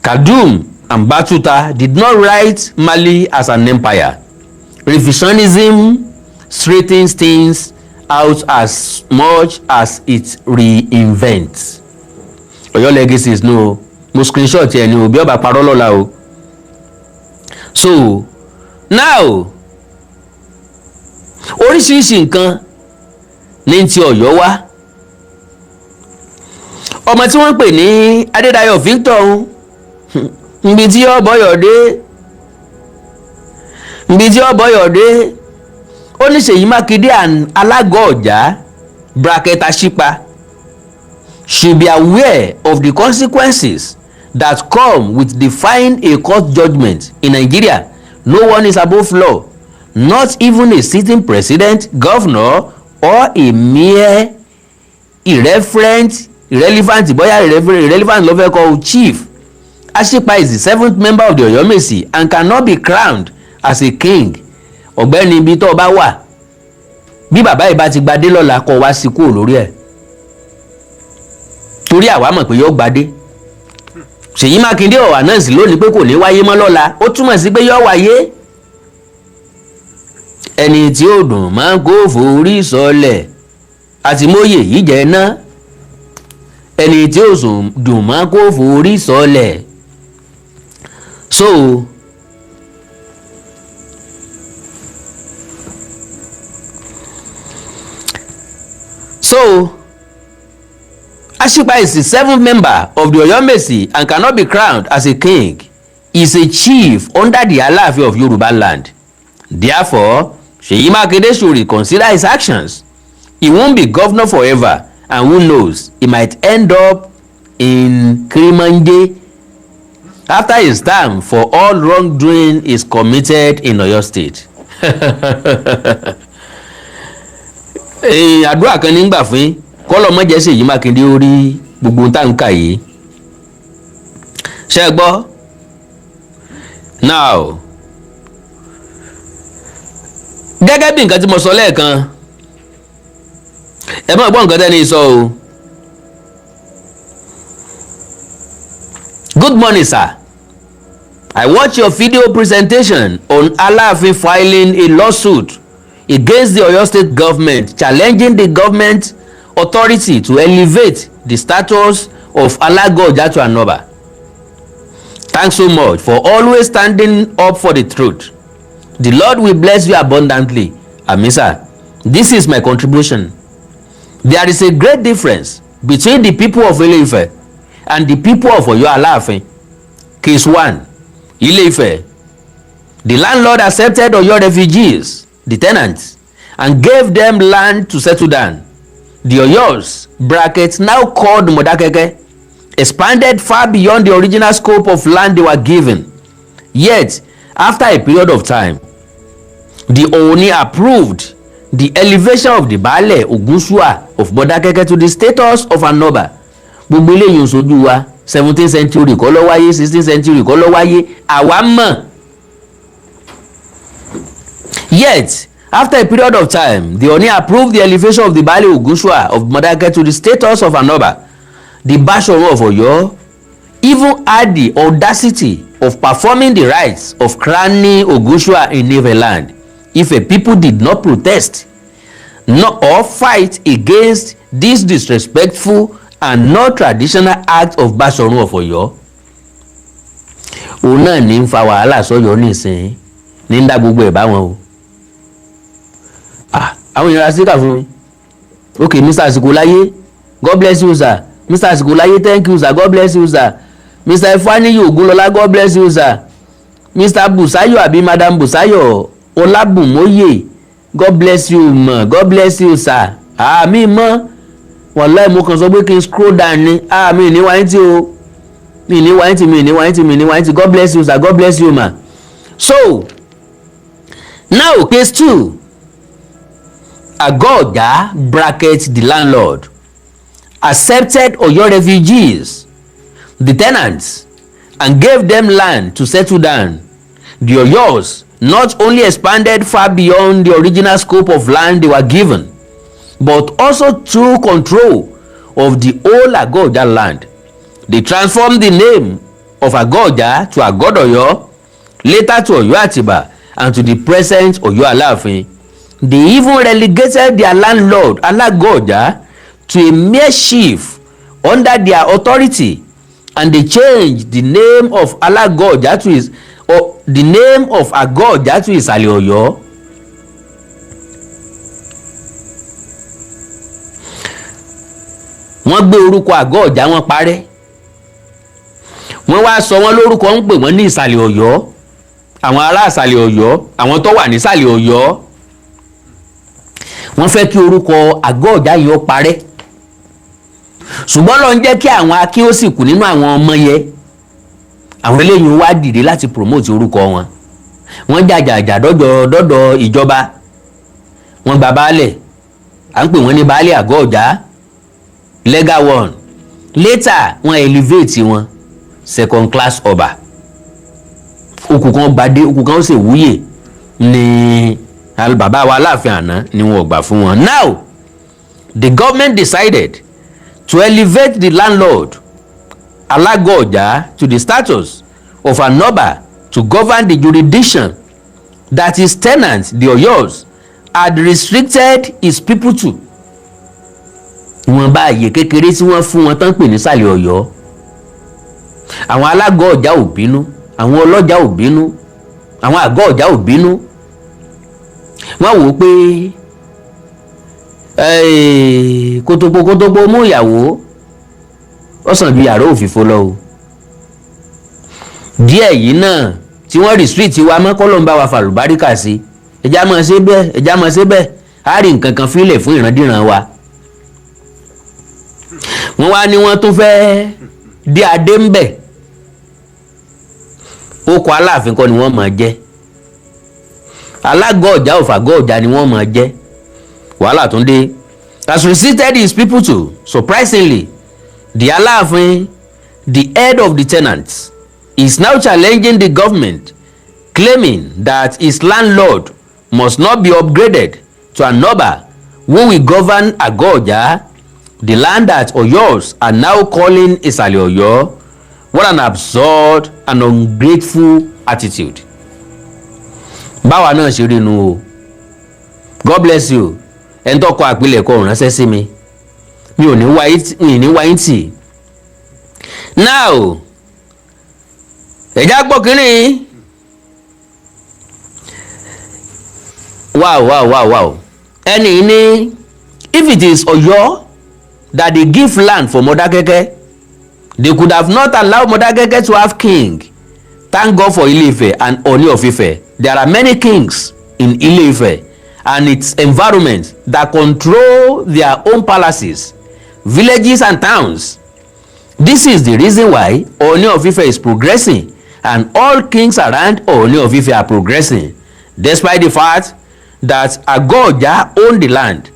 Kadum and Batuta did not write Mali as an empire. Revisionism straightens things out as much as it reinvents. Ọ̀yọ́ legacy is no mo screenshot ẹ ní o bí ọba parọ́ lọ́la o. So now oríṣiríṣi nǹkan ní ti Ọ̀yọ́ wá. Ọmọ tí wọ́n pè ní Adédayọ̀ Victor níbi tí ọbọ̀yọ̀dé ó ní Ṣèyí Mákindé alága Ọ̀já bracket Aṣípa should be aware of the consequences that come with defying a court judgment. In Nigeria, no one is above law, not even a sitting president, governor, or a mere irrelevant ló fẹ́ kọ́ chief. Aṣípa is the 7th member of the Ọ̀yọ́mèsì and cannot be crowned as a king. Ọ̀gbẹ́ni ibi tó bá wà bí bàbá yìí bá ti gbadé lọ́la kó wá sí kúrò lórí ẹ̀ torí àwa mọ̀ pé yóò gbadé. Ṣèyí Mákindé ọ̀wà náà sì lónìí pé kò ní wáyé mọ́ lọ́la, ó túmọ̀ sí pé yóò wáyé. Ẹni tí ó dùn máa ń kó forí sọlẹ̀ àti móye yìí jẹ́ ná. ẹni tí ó dùn mọ́ kó forí sọlẹ̀. So Ashipa is the 7th member of the Oyomesi and cannot be crowned as a king. He is a chief under the Alaafin of Yoruba land. Therefore, Seyi Makinde should reconsider his actions. He won't be governor forever, and who knows, he might end up in Kirimanje after his term for all wrongdoing is committed in Oyo State. Àdúrà kan ní gbà fún kọ́lọ̀ mọ́jẹ́ Seyi Makinde ó rí gbogbo táǹkà yìí. Ṣé gbọ́? Now, gẹ́gẹ́ bí nǹkan tí mo sọ lẹ́ẹ̀kan, ẹ máa gbọ́ nǹkan tẹ́ni sọ o. Good morning, sir. I watched your video presentation on Alaafin filing a lawsuit against the Oyo State government, challenging the government authority to elevate the status of Alagoja to Anoba. Thanks so much for always standing up for the truth. The Lord will bless you abundantly. Amen, sir. This is my contribution. There is a great difference between the people of Ile-Ife and the people of Oyo Alaafin. Case 1. Ile-Ife. The landlord accepted Oyo refugees, the tenants, and gave them land to settle down. The Oyos, now called Modakeke, expanded far beyond the original scope of land they were given. Yet, after a period of time, the Ooni approved the elevation of the Baale Ogunsua of Modakeke to the status of Anoba. Gbogbo eléyìí ṣojú wa 17th century kọ́ ló wáyé 16th century kọ́ ló wáyé àwa mọ̀. Yet, after a period of time, the Ooni approved the elevation of the Baale Ogunsua of Modakeke to the status of Anoba. The Basoro of Oyo even had the audacity of performing the rites of crowning Ogunsua in Ife land if a people did not protest or fight against this disrespectful and not traditional act of Basoro of Oyo. Òun náà ní ń fa wàhálà sọ́yọ́ nísìnyí ní ń dá gbogbo ẹ̀ bá wọn o. Àwọn èèyàn síkà fún mi. Okay, Mr. Asikolaye, God bless you, sir. Mr. Asikolaye, thank you, sir. God bless you, sir. Mr. Ifaniyi Ogunlola, God bless you, sir. Mr. Busayo àbí Madam Busayo Olabumoye, God bless you, ma. God bless you, sir. Mi mọ́. Wallahi mo kàn sọ pé kí n scroll down ni. Mi ní wáyé tí o. Mi ní wáyé tí. God bless you, sir. God bless you, ma. So, now case 2. Agoja the landlord accepted Oyo refugees, the tenants, and gave them land to settle down. The Oyos not only expanded far beyond the original scope of land they were given, but also took control of the whole Agoja land. They transformed the name of Agoja to Agodoyo, later to Oyo Atiba, and to the present Oyo Alaafin. They even relegated their landlord Alagoja to a mere chief under their authority, and they changed the name of Alagoja to the name of Agoja to Isale Oyo. Wọ́n gbé orúkọ Agoja wọ́n parẹ́. Wọ́n wá sọ wọ́n lórúkọ ń pè wọ́n ní Ìsàlẹ̀ Ọ̀yọ́. Àwọn ará Ìsàlẹ̀ Ọ̀yọ́, àwọn tó wà ní Ìsàlẹ̀ Ọ̀yọ́, wọ́n fẹ́ kí orúkọ Agoja yìí ó parẹ́. Ṣùgbọ́n ló ń jẹ́ kí àwọn akí ó sì kù nínú àwọn ọmọ yẹn. Àwọn eléyìí wá dìde láti promote orúkọ wọn. Wọ́n jàjàjà dọ́dọ̀ ìjọba. Wọ́n gba baálẹ̀. À ń pè wọ́n ní baálẹ̀ Agoja. Legal one. Later wọ́n elevate wọn second class ọba. Òkú kan gbadé, òkú kan ó sì wúyè ní bàbá wa Alaafin àná ni wọ́n gbà fún wọn. Now the government decided to elevate the landlord Alagoja to the status of Anoba to govern the jurisdiction that his tenants, the Oyos, had restricted his people to. ìwọ̀nba àyè kékeré tí wọ́n fún wọn tán pè ní sàlẹ̀ Ọ̀yọ́. Àwọn alágọ̀ ọjà ò bínú, àwọn ọlọ́jà ò bínú, àwọn àgọ́ ọjà ò bínú. Wọ́n wò ó pé kótópó mú ìyàwó ó sàn ju yàrá òfìfo lọ o. Díẹ̀ yìí náà tí wọ́n restrict wa mọ́ kọ́lọ́ ń bá wa fàlùbáríkà sí, ẹja máa ṣe bẹ́ẹ̀ á rí nǹkan kan fílẹ̀ fún ìrandíran wa. Wọ́n wá ní wọ́n tún fẹ́ dé adé ń bẹ̀, ó kọ Aláàfin kọ́ ni wọ́n máa jẹ́, alágọ̀ ọjà òfàgọ̀ ọjà ni wọ́n máa jẹ́. Wàhálà tún dé. Has resisted his people too. Surprisingly, the Alaafin, the head of the tenants, is now challenging the government, claiming that his landlord must not be upgraded to an Oba who will govern Agoja, the land that Oyos are now calling Isale Oyo. What an absurd and ungrateful attitude. Báwa náà ṣe rí nu o. God bless you. Ẹni tó kọ àpilẹ̀kọ ránṣẹ́ sí mi. Mi ò ní wáyé tì. Now, ẹ̀já gbọ́ kínní. Wow. Ẹni ní, if it is Oyo that they give land for Modakeke, they could have not allowed Modakeke to have king. Thank God for Ile-Ife and Oni of Ife. There are many kings in Ile-Ife and its environment that control their own palaces, villages and towns. This is the reason why Oni of Ife is progressing and all kings around Oni of Ife are progressing, despite the fact that Agoja owned the land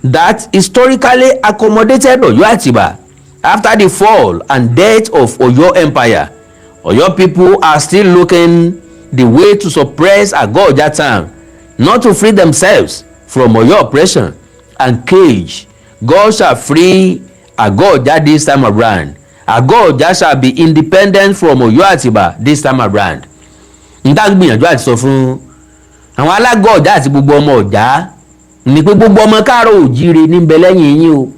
that historically accommodated Oyo Atiba. After the fall and death of Oyo Empire, Oyo people are still looking the way to suppress Agoja town, not to free themselves from Oyo oppression and cage. God shall free Agoja this time around. Agoja shall be independent from Oyo Atiba this time around. Nta gbìyànjú àti sọ fún àwọn alágọ̀ ọjà àti gbogbo ọmọ ọjà ní pé gbogbo ọmọ káàárọ̀ oòjíire ní bẹ lẹ́yìn yín o.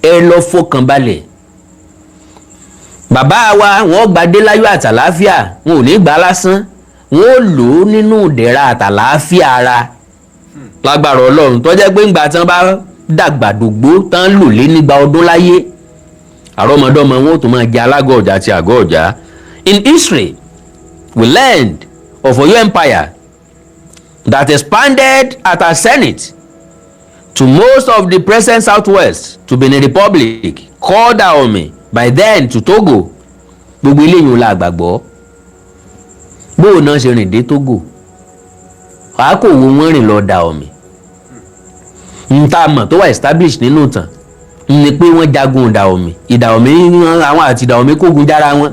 Ẹ lọ fọkàn balẹ̀. Bàbá wa wọ́n gbadé láyọ̀ àtàláfíà, wọn ò ní gbà lásán, wọn ò lò ó nínú ìdẹ̀ra àtàláfíà ara. Lágbára Ọlọ́run tó jẹ́ pé ńgbà tán bá dàgbà dògbó tán lò lé nígbà ọdún láyé, àrọ́mọdọ́mọ wọn ò tún máa jẹ alágọ̀ ọjà àti àgọ́ ọjà. In history, we learned of Oyo Empire that expanded at a senate to most of the present southwest to Benin Republic, called Dahomey by then to Togo. Gbogbo eléyìí ò la gbàgbọ́. Bóò náà ṣe rìn dé Togo. Wàá kò wo wọ́n rìn lọ Dahomey. Nta mọ̀ tó wà established nínú ìtàn ni pé wọ́n jagun Dahomey. Ìdàhomey àwọn àti Dahomey kógun jára wọn.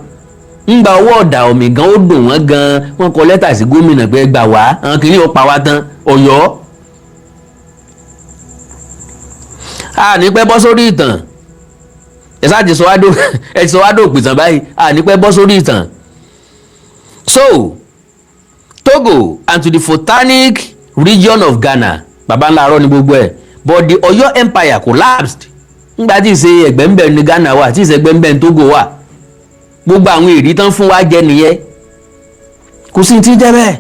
Ńgbà ọwọ́ Dahomey gan ó dùn wọ́n gan, wọ́n kọ lẹ́tà sí gómìnà pé gbà wá, àwọn kìíní ó pa wá tán, Ọ̀yọ́. Ní pẹ́ bọ́ sórí ìtàn. Ẹ sáà ti sọ wá dò pìtàn báyìí. Ní pẹ́ bọ́ sórí ìtàn. So, Togo and to the Photanic region of Ghana, baba ńlá arọ́ ni gbogbo ẹ̀, but the Oyo Empire collapsed. Ńgbà tí ìṣe ẹgbẹ̀mbẹ̀ ní Ghana wà, tí ìṣe ẹgbẹ̀mbẹ̀ ní Togo wà. Gbogbo àwọn èrí tán fún wa jẹ nìyẹn. Kò sí ti jẹ́ bẹ́ẹ̀.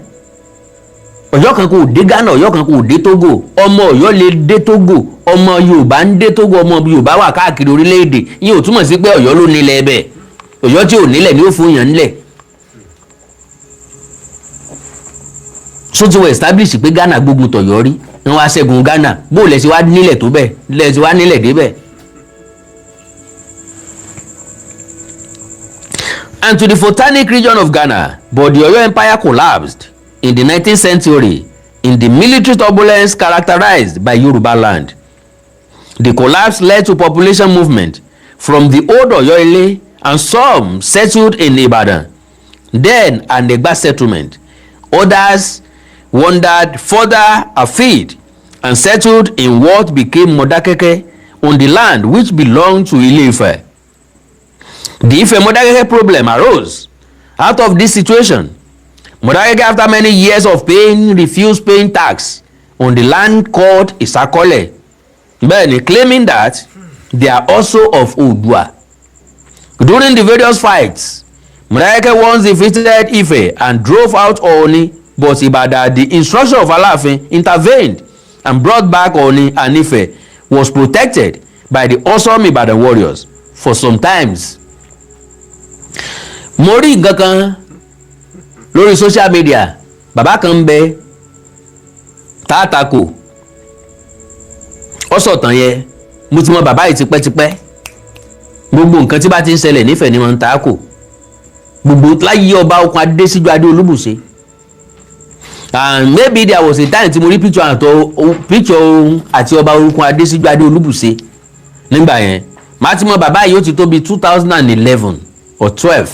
Ọ̀yọ́ kan kò dé Ghana, Ọ̀yọ́ kan kò dé Togo. Ọmọ Ọ̀yọ́ lè dé Togo, ọmọ Yorùbá ń dé Togo, ọmọ Yorùbá wà káàkiri orílẹ̀-èdè. Yín ò túmọ̀ sí pé Ọ̀yọ́ ló nílẹ̀ ẹbẹ̀. Ọ̀yọ́ tí ò nílẹ̀ ni ó fún yàn nílẹ̀. So ti wọ́n establish pé Ghana gbógun tọ̀yọ́ rí. Wọ́n wá ṣẹ́gun Ghana. Bó lẹ̀ sí wá nílẹ̀ tó bẹ́ẹ̀, lẹ̀ sí wá nílẹ̀ débẹ̀. And to the Photanic region of Ghana, but the Oyo Empire collapsed in the 19th century in the military turbulence characterized by Yoruba land. The collapse led to population movement from the old Oyo Ile, and some settled in Ibadan, then an Egba settlement. Others wandered further afield and settled in what became Modakeke on the land which belonged to Ile-Ife. The Ife-Modakeke problem arose out of this situation. Modakeke, after many years of paying, refused paying tax on the land called Isakole. bẹ́ẹ̀ni claiming that they are also of Oodua. During the various fights, Modákẹ́kẹ́ once defeated Ife and drove out Ooni, but Ibadan, the instruction of Alaafin, intervened and brought back Ooni, and Ife was protected by the awesome Ibadan warriors for some times. Mo rí nǹkan kan lórí social media, bàbá kan ń bẹ tààtàkò ọ̀sọ̀tàn yẹn, mo ti mọ bàbá yìí tipẹ́tipẹ́, gbogbo nǹkan tí bá ti ń ṣẹlẹ̀ nífẹ̀ẹ́ ni wọ́n ń tààkò, gbogbo láyé ọba okun Adésíjú Adé Olúbùṣe. And maybe there was a time tí mo rí picture àti ọba okun Adésíjú Adé Olúbùṣe nígbà yẹn, màá ti mọ bàbá yìí ó ti tó bí 2011 or 12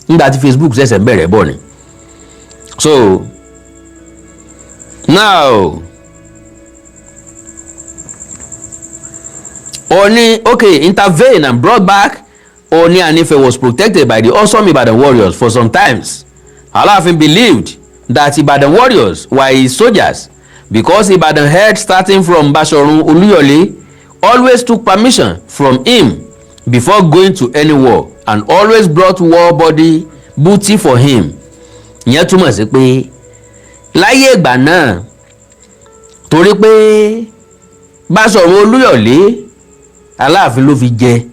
nígbà tí Facebook ṣẹ̀ṣẹ̀ bẹ̀rẹ̀ bọ̀ ni. So now Ooni intervened and brought back Ooni, and Ife was protected by the awesome Ibadan warriors for some times. Alaafin believed that Ibadan warriors were his soldiers because Ibadan head starting from Basharun Oluyole always took permission from him before going to any war and always brought war booty for him. Ìyẹn túmọ̀ sí pé láyé ìgbà náà, torí pé Basharun Oluyole Alaafin ló fi jẹ,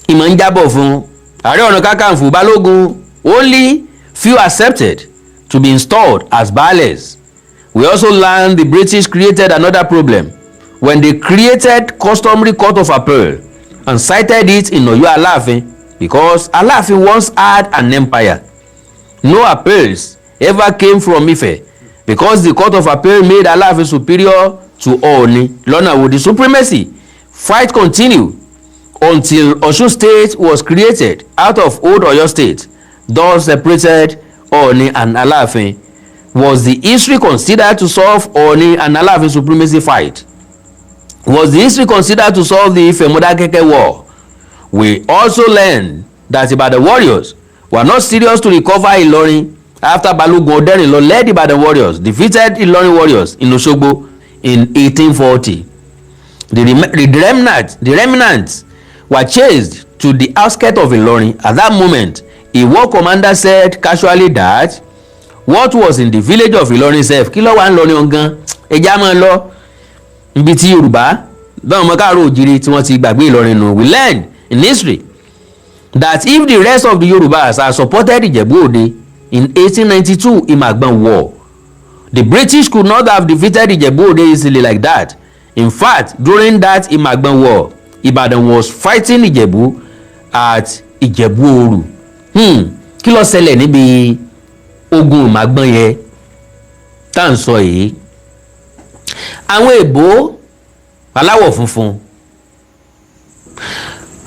ìmọ̀ ń jábọ̀ fún Ààrẹ Ọ̀nà Kakanfò Balógun. Only few accepted to be installed as baales. We also learned the British created another problem when they created customary court of appeal and cited it in Oyo Alaafin because Alaafin once had an empire. No appeals ever came from Ife because the court of appeal made Alaafin superior to Ooni. Lọ́nà wo the supremacy fight continued until Osun State was created out of old Oyo State, thus separated Ooni and Alaafin. Was the history considered to solve Ooni and Alaafin supremacy fight? Was the history considered to solve the Ife Modákẹ́kẹ́ war? We also learned that Ibadan warriors were not serious to recover Ilorin after Balogun Oderinlo led Ibadan warriors defeated Ilorin warriors in Osogbo in 1840. The remnants were chased to the outskirts of Ilorin. At that moment, a war commander said casually that what was in the village of Ilorin sef, kí ló wà ń Ilorin gan, ẹja máa lọ ibi tí Yorùbá báwọn ọmọ káàró òjìrì tí wọ́n ti gbàgbé Ìlọrin nù. We learned in history that if the rest of the Yorùbás had supported Ìjẹ̀bú-Òde in 1892 Imagban war, the British could not have defeated Ìjẹ̀bú-Òde easily like that. In fact, during that Imagban war, Ibadan was fighting Ìjẹ̀bú at Ìjẹ̀bú-Òru. Kí ló ṣẹlẹ̀ níbi ogun Imagban yẹn tá à ń sọ yìí? Àwọn èbó aláwọ̀ funfun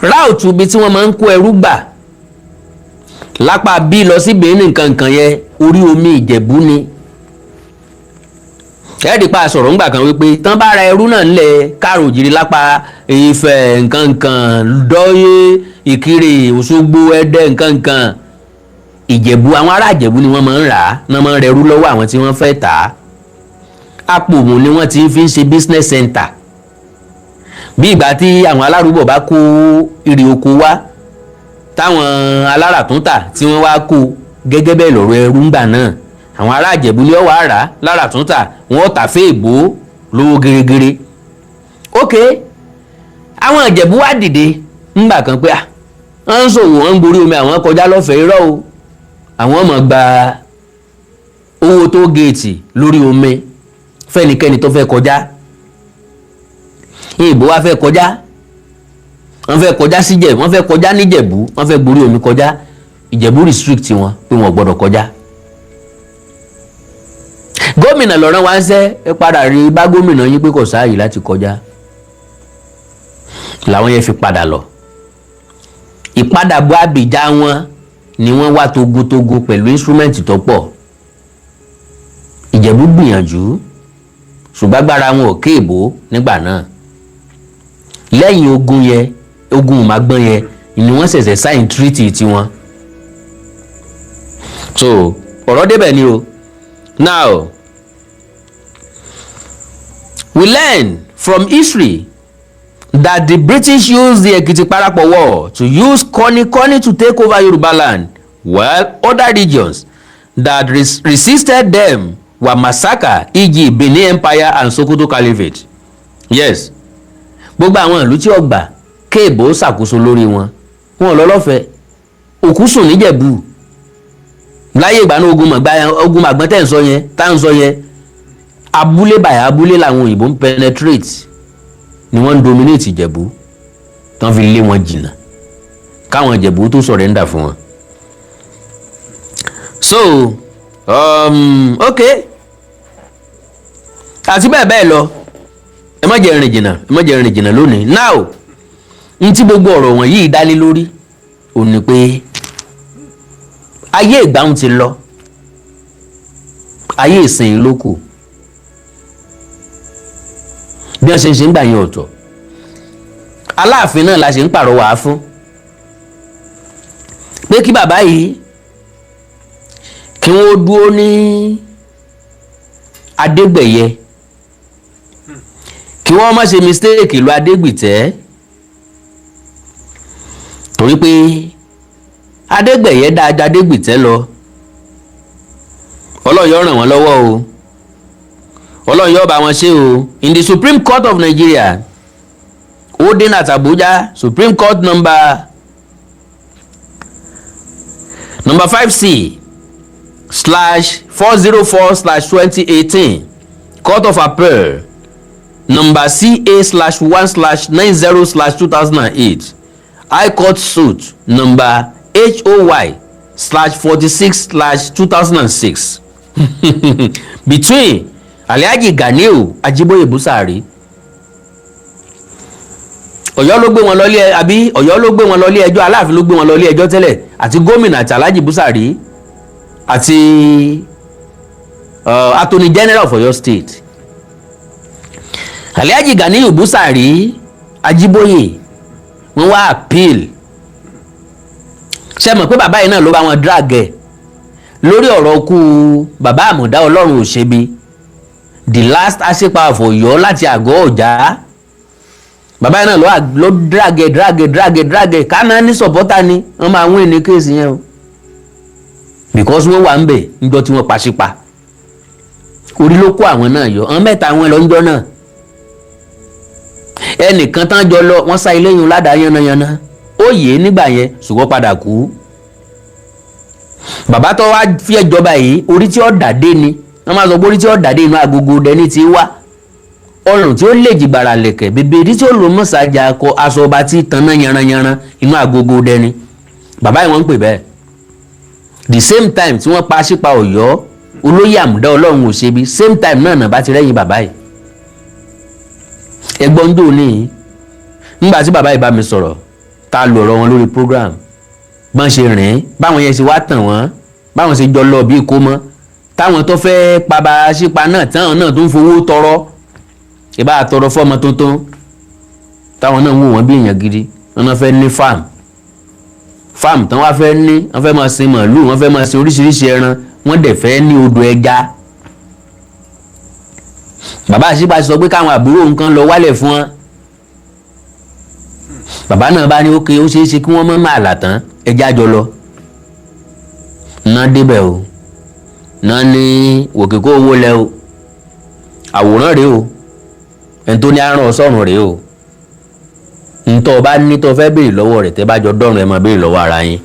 ráùtù ibi tí wọ́n máa ń kó ẹrú gbà lápá bí lọ sí Benin nǹkan yẹn orí omi Ìjẹ̀bú ni. ẹ̀ẹ́dì pa sọ̀rọ̀ ńgbà kan wípé tán bá ra ẹrú náà ńlẹ̀ káàrò òjìrì lápá Ifẹ̀ nǹkan Dọ́yé Ìkirè Òṣogbo Ẹdẹ nǹkan Ìjẹ̀bú, àwọn ará Ìjẹ̀bú ni wọ́n máa ń rà á, náà máa ń rẹrú lọ́wọ́ àwọn tí wọ́n fẹ́ tà á. Àpòmù ni wọ́n ti fi ń ṣe business center. Bí ìgbà tí àwọn alárùbọ̀ bá kó ìrì oko wá táwọn aláràtúntà tí wọ́n wá kó, gẹ́gẹ́ bẹ́ẹ̀ lọ́rọ̀ ẹrú ńgbà náà. Àwọn ará Ìjẹ̀bú ni ó wá rà á láràtúntà, wọ́n tà fẹ́ èbó lówó gẹ́gẹ́rẹ́. Ok, àwọn Ìjẹ̀bú wá dìde ńgbà kan pé wọ́n ń ṣòwò, wọ́n ń borí omi, àwọn kọjá lọ́fẹ̀ẹ́, irọ́ o, àwọn ọmọ gba owó tó géètì lórí omi fẹ́nikẹ́ni tó fẹ́ kọjá. Ìbò wa fẹ́ kọjá, wọ́n fẹ́ kọjá sí Ìjẹ̀bú, wọ́n fẹ́ kọjá ní Ìjẹ̀bú, wọ́n fẹ́ borí omi kọjá. Ìjẹ̀bú restrict wọn pé wọ́n gbọ́dọ̀ kọjá. Gómìnà lọ́rán wá ń sẹ́ ẹ padà rí bá gómìnà yín pé kò sáàyè láti kọjá, làwọn yẹn fi padà lọ. Ìpadàbọ̀ àbíjà wọn ni wọ́n wá togotogo pẹ̀lú instrument tó pọ̀. Ìjẹ̀bú gbìyànjú ṣùgbọ́n agbára wọn ò kéèbó nígbà náà. Lẹ́yìn ogun yẹn, ogun Ìmàgbọ́n yẹn ni wọ́n ṣẹ̀ṣẹ̀ sign treaty tiwọn. So ọ̀rọ̀ débẹ̀ ni o. Now we learn from history that the British used the Ekiti Parapọ̀ War to use Koni to take over Yoruba land, while other regions that resisted them were massacred, e.g. Benin Empire and Sokoto Caliphate. Yes, gbogbo àwọn ìlú tí ọgbà kéèbó ṣàkóso lórí wọn lọ lọ́fẹ̀ẹ́ òkú sùn níjẹ̀bú láyé ìgbà náà ogun màgbọ́n tẹ̀ ń sọ yẹn tá ń sọ yẹn abúlé bàyà abúlé làwọn òyìnbó ń penetrate ni wọ́n ń dominate ìjẹ̀bú tán fi lé wọn jìnnà káwọn ìjẹ̀bú tó surrender fún wọn. So okay àti bẹ́ẹ̀ bẹ́ẹ̀ lọ ẹ má jẹ́ rìn jìnnà lónìí. Now n tí gbogbo ọ̀rọ̀ wọ̀nyí dálé lórí ò ní pé ayé ìgbàhùn ti lọ ayé ìsìn ló kù bí wọ́n ṣe ń gbà yín ọ̀tọ̀. Aláàfin náà la ṣe ń pàrọwà fún pé kí bàbá yìí kí wọ́n dúró ní Adégbẹ̀yẹ kí wọ́n má ṣe mistake ìlú Adégbìtẹ́ torí pé Adégbẹ̀yẹ dáadáa Adégbìtẹ́ lọ. Ọlọ́run yóò ràn wọ́n lọ́wọ́ o, Ọlọ́run yóò bá wọn ṣe o. In the Supreme Court of Nigeria holding at Abuja, Supreme Court number 5C/404/2018, Court of Appeal number CA/1/90/2008, High Court suit number HOY/46/2006 between Alhaji Ganiu Ajiboye Busari. Ọ̀yọ́ ló gbé wọn lọ ilé àbí Ọ̀yọ́ ló gbé wọn lọ ilé ẹjọ́, Aláàfin ló gbé wọn lọ ilé ẹjọ́ tẹ́lẹ̀, àti gómìnà àti Alhaji Busari àti Attorney General of Ọ̀yọ́ State. Alhaji Ganiu Busari Ajiboye wọ́n wá appeal. Ṣé mọ̀ pé bàbá yìí náà ló bá wọn drag ẹ̀ lórí ọ̀rọ̀ ikú bàbá Àmọ̀dá Ọlọ́run Òṣèbí, the last Aṣípa of Ọ̀yọ́ láti àgọ́ Ọ̀já. Bàbá yìí náà ló drag ẹ̀ kánà ní supporter ni wọ́n máa win ní kéèsì yẹn o, because wọ́n wà ń bẹ̀ níjọ́ tí wọ́n pa Ṣípa. Orí ló kó àwọn náà yọ, àwọn mẹ́ta wọn lọ níjọ́ náà. Ẹnìkan tán jọ lọ wọ́n sá ilé yun ládàá yánnayànna ó yé nígbà yẹn ṣùgbọ́n padà kú. Bàbá tó wá fi ẹjọba yìí orí tí ó dàdé ni wọ́n máa sọ pé orí tí ó dàdé inú agogo dẹni ti wá, ọrùn tí ó lè jìgbàrà lẹ̀kẹ̀ bèbèrè tí ó lò mọ́sàájà akọ aṣọ ọba tí tanná yanranyanran inú agogo dẹni. Bàbá yìí wọ́n ń pè bẹ́ẹ̀. The same time tí wọ́n pa Ṣípa Ọ̀yọ́ olóyè Àmọ̀dá Ọlọ́run Òṣèbí, same time náà bá ti rẹ́yìn bàbá yìí. Ẹgbọ́n jò ní nígbà tí bàbá yìí bá mi sọ̀rọ̀ ta lò ọ̀rọ̀ wọn lórí program bọ́n ṣe rìn báwọn yẹn ṣe wá tàn wọ́n báwọn ṣe jọ lọ bí kò mọ́ táwọn tó fẹ́ pa bá Ṣípa náà táwọn náà tó ń fowó tọrọ ìbá tọrọ fọ́mọ tuntun táwọn náà ń wò wọ́n bí èèyàn gidi wọ́n náà fẹ́ ní farm tán wá fẹ́ ní wọ́n fẹ́ máa sin màálù wọ́n fẹ́ máa sin oríṣiríṣi ẹran wọ́n dẹ̀ fẹ́ ní odò ẹja. Bàbá Ṣípa sọ pé káwọn àbúrò nǹkan lọ wálẹ̀ fún wọn. Bàbá náà bá ní ókè ó ṣeé ṣe kí wọ́n mọ́ máa là tán ẹja jọ lọ. Ná débẹ̀ o, ná ní wòkè kó owó lẹ o, àwòrán rèé o, ẹni tó ní aràn ọ̀sọ́run rèé o. Ntọ́ bá ní tó fẹ́ béèrè lọ́wọ́ rẹ̀ tẹ́ bá jọ dọ́rùn ẹ máa béèrè lọ́wọ́ ara yín.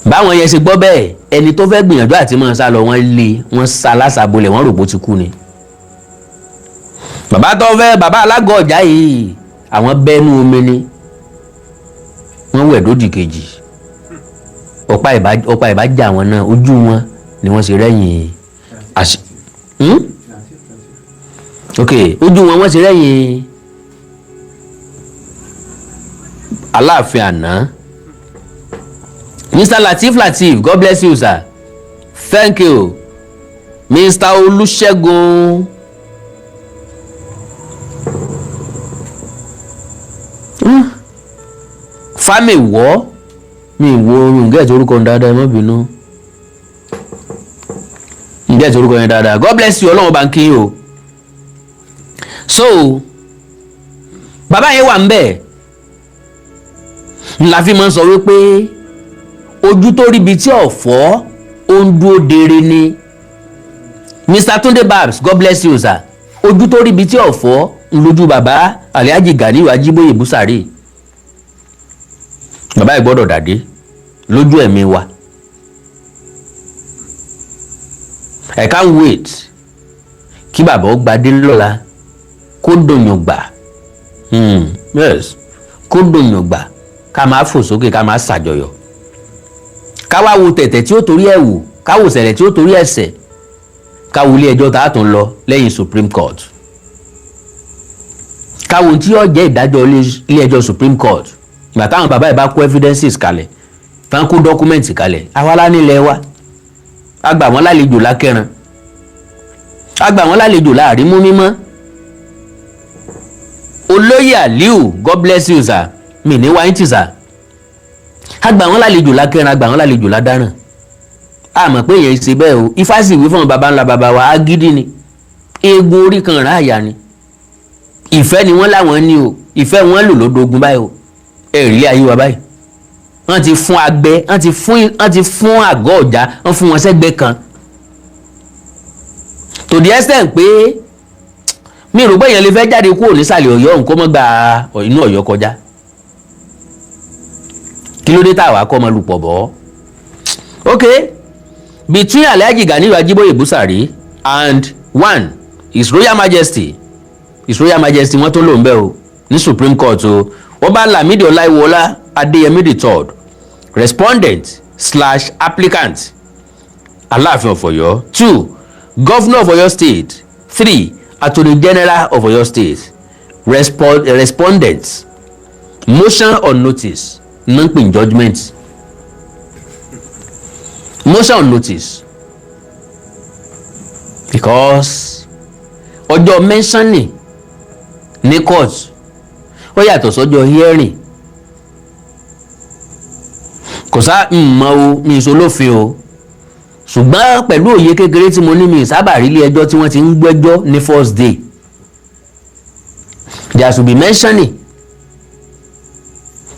Báwọn yẹn ṣe gbọ́ bẹ́ẹ̀ ẹni tó fẹ́ gbìyànjú àti máa sá lọ wọ́n sá lásàbọ̀lẹ̀ wọ́n rò bó ti kú ni. Bàbá alágọ̀ Ọ̀já yìí àwọn bẹ́ẹ̀nú omi ni wọ́n wẹ̀ dódì kejì ọ̀pá ìbájà wọn náà ojú wọn ni wọ́n ṣe rẹ́yìn ojú wọn ṣe rẹ́yìn Aláàfin àná. Mr. Lateef, God bless you, sir. Thank you. Mr. Olúṣẹ́gun. Fámi wọ́ mi wo orun gẹ́ẹ̀tì orúkọ dáadáa ẹ má bínú. ǹjẹ́ ìtorúkọ yẹn dáadáa God bless you ọlọ́run bá ń kí yín o. So bàbá yẹn wà ń bẹ̀ la fi máa ń sọ wípé ojú tó ríbi tí ọ̀fọ́ ó ń dúró dere ni. Mr. Tunde Babs God bless you sir. Ojú tó ríbi tí ọ̀fọ́ ń lójú bàbá Alhaji Ganiyu Ajiboye Busari. Bàbá yìí gbọ́dọ̀ dàdé lójú ẹ̀mí wa. I can't wait kí bàbá ó gbadé lọ́la kó dòyàn gbà. Yes, kó dòyàn gbà ká máa fò sókè ká máa ṣàjọyọ̀. Ká wá wo tẹ̀tẹ̀ tí ó torí ẹ̀ wò, ká wo ṣẹ̀lẹ̀ tí ó torí ẹ̀ṣẹ̀, ká wo ilé ẹjọ́ tá a tún lọ lẹ́yìn Supreme Court. Ká wo tí yóò jẹ́ ìdájọ́ ilé ẹjọ́ Supreme Court. Ìgbà táwọn bàbá yìí bá kó evidences kalẹ̀, tán kó documents kalẹ̀, àwa lá nílẹ̀ wa. A gbà wọ́n lálejò lákẹ́ran. A gbà wọ́n lálejò láàrin mú mímọ́. Olóyè Aliu God bless you sir. Mi ní wáyé tì sir. A gbà wọ́n lálejò lákẹ́ran, a gbà wọ́n lálejò ládáràn. A mọ̀ pé èèyàn ṣe bẹ́ẹ̀ o. Ifá sì wí fún baba ńlá baba wa agídí ni. Eegun orí kan rà àyà ni. Ìfẹ́ ni wọ́n láwọn ní o. Ìfẹ́ wọn lò lódógún báyìí o. Ẹ̀rí ayé wa báyìí. Wọ́n ti fún agbẹ́, wọ́n ti fún àgọ́ ọ̀já, wọ́n fún wọn sẹ́gbẹ́ kan. To the extent pé mi rò pé èèyàn lè fẹ́ jáde kúrò nísàlẹ̀ Ọ̀yọ́ nǹkan mọ́ gba inú Ọ̀yọ́ kọjá. Kí ló dé táwa kọ́ ọmọ lùpọ̀ bọ́? Okay, between Alhaji Ganiyu Ajiboye Busari and one His Royal Majesty wọ́n tó lò ń bẹ́ o ní Supreme Court o. Ọba Lamidi Ọláìwọlá Adéyẹmí III respondent/applicant Alaafin of Ọ̀yọ́. 2 Governor of Ọ̀yọ́ State. 3 Attorney General of Ọ̀yọ́ State. Respondents motion on notice non-pin judgment. Motion on notice because ọjọ́ mentioning ní court ó yàtọ̀ sọ́jọ́ hearing. Kò sá mọ̀ o mi ìsolófin o ṣùgbọ́n pẹ̀lú òye kékeré tí mo ní mi sábà rí ilé ẹjọ́ tí wọ́n ti ń gbẹ́jọ́ ní first day. There should be mentioning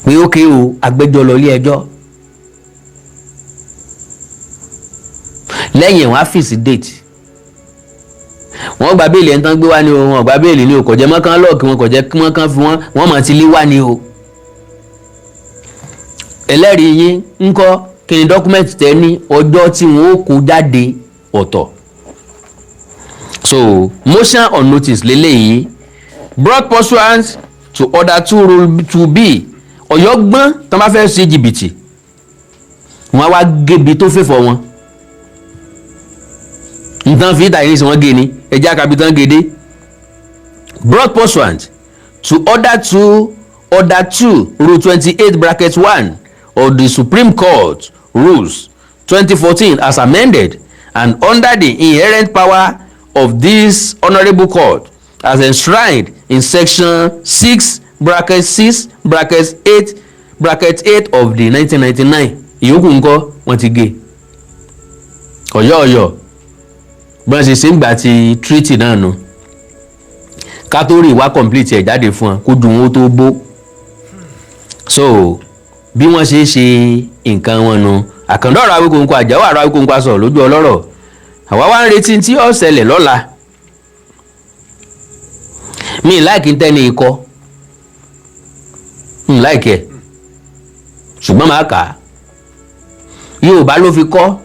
pé ókè o agbẹ́jọ́ lọ ilé ẹjọ́. Lẹ́yìn wọ́n á fix date. Wọ́n gba béèlì ẹni tán gbé wá ní o, wọ́n gba béèlì ní o, kò jẹ́ mọ́kàn lọ́ọ̀kì wọn, kò jẹ́ mọ́kàn fi wọ́n mọ̀ ti lé wá ní o. Ẹlẹ́rìí yín ń kọ́ kí ni dọ́kúmẹ́ǹtì tẹ́ ní ọjọ́ tí wọ́n ó kó jáde ọ̀tọ̀. So motion on notice lélẹ́yìí brought pursuant to order 2 rule 2B. Ọ̀yọ́ gbọ́n tán bá fẹ́ ṣe jìbìtì wọ́n á wá gébi tó fẹ́ fọ wọn. Nǹkan fi ìtàyè sí wọ́n gé ni ẹja kapitan gédé. Brought pursuant to order 2 rule 28(1) of the Supreme Court rules 2014 as amended and under the inherent power of this honourable court as enshrined in section 6(6)(8) of the 1999. Ìyókù ńkọ́ wọ́n ti gé. Ọ̀yọ́ bọ́n ṣe ń gbà ti treaty náà nù. Ká tó rí ìwá complete ẹ̀ jáde fún wọn kó dùn ó tó bó. So bí wọ́n ṣe nǹkan wọn nu. Àkàndọ̀rọ̀ Awikonko Àjàó àrò Awikonko sọ̀rọ̀ lójú ọlọ́rọ̀. Àwa wá ń retí tí ó ṣẹlẹ̀ lọ́la. Mi láìkí ń tẹ́ni ikọ́. Láìkí ẹ̀. Ṣùgbọ́n máa kà á. Yorùbá ló fi kọ́.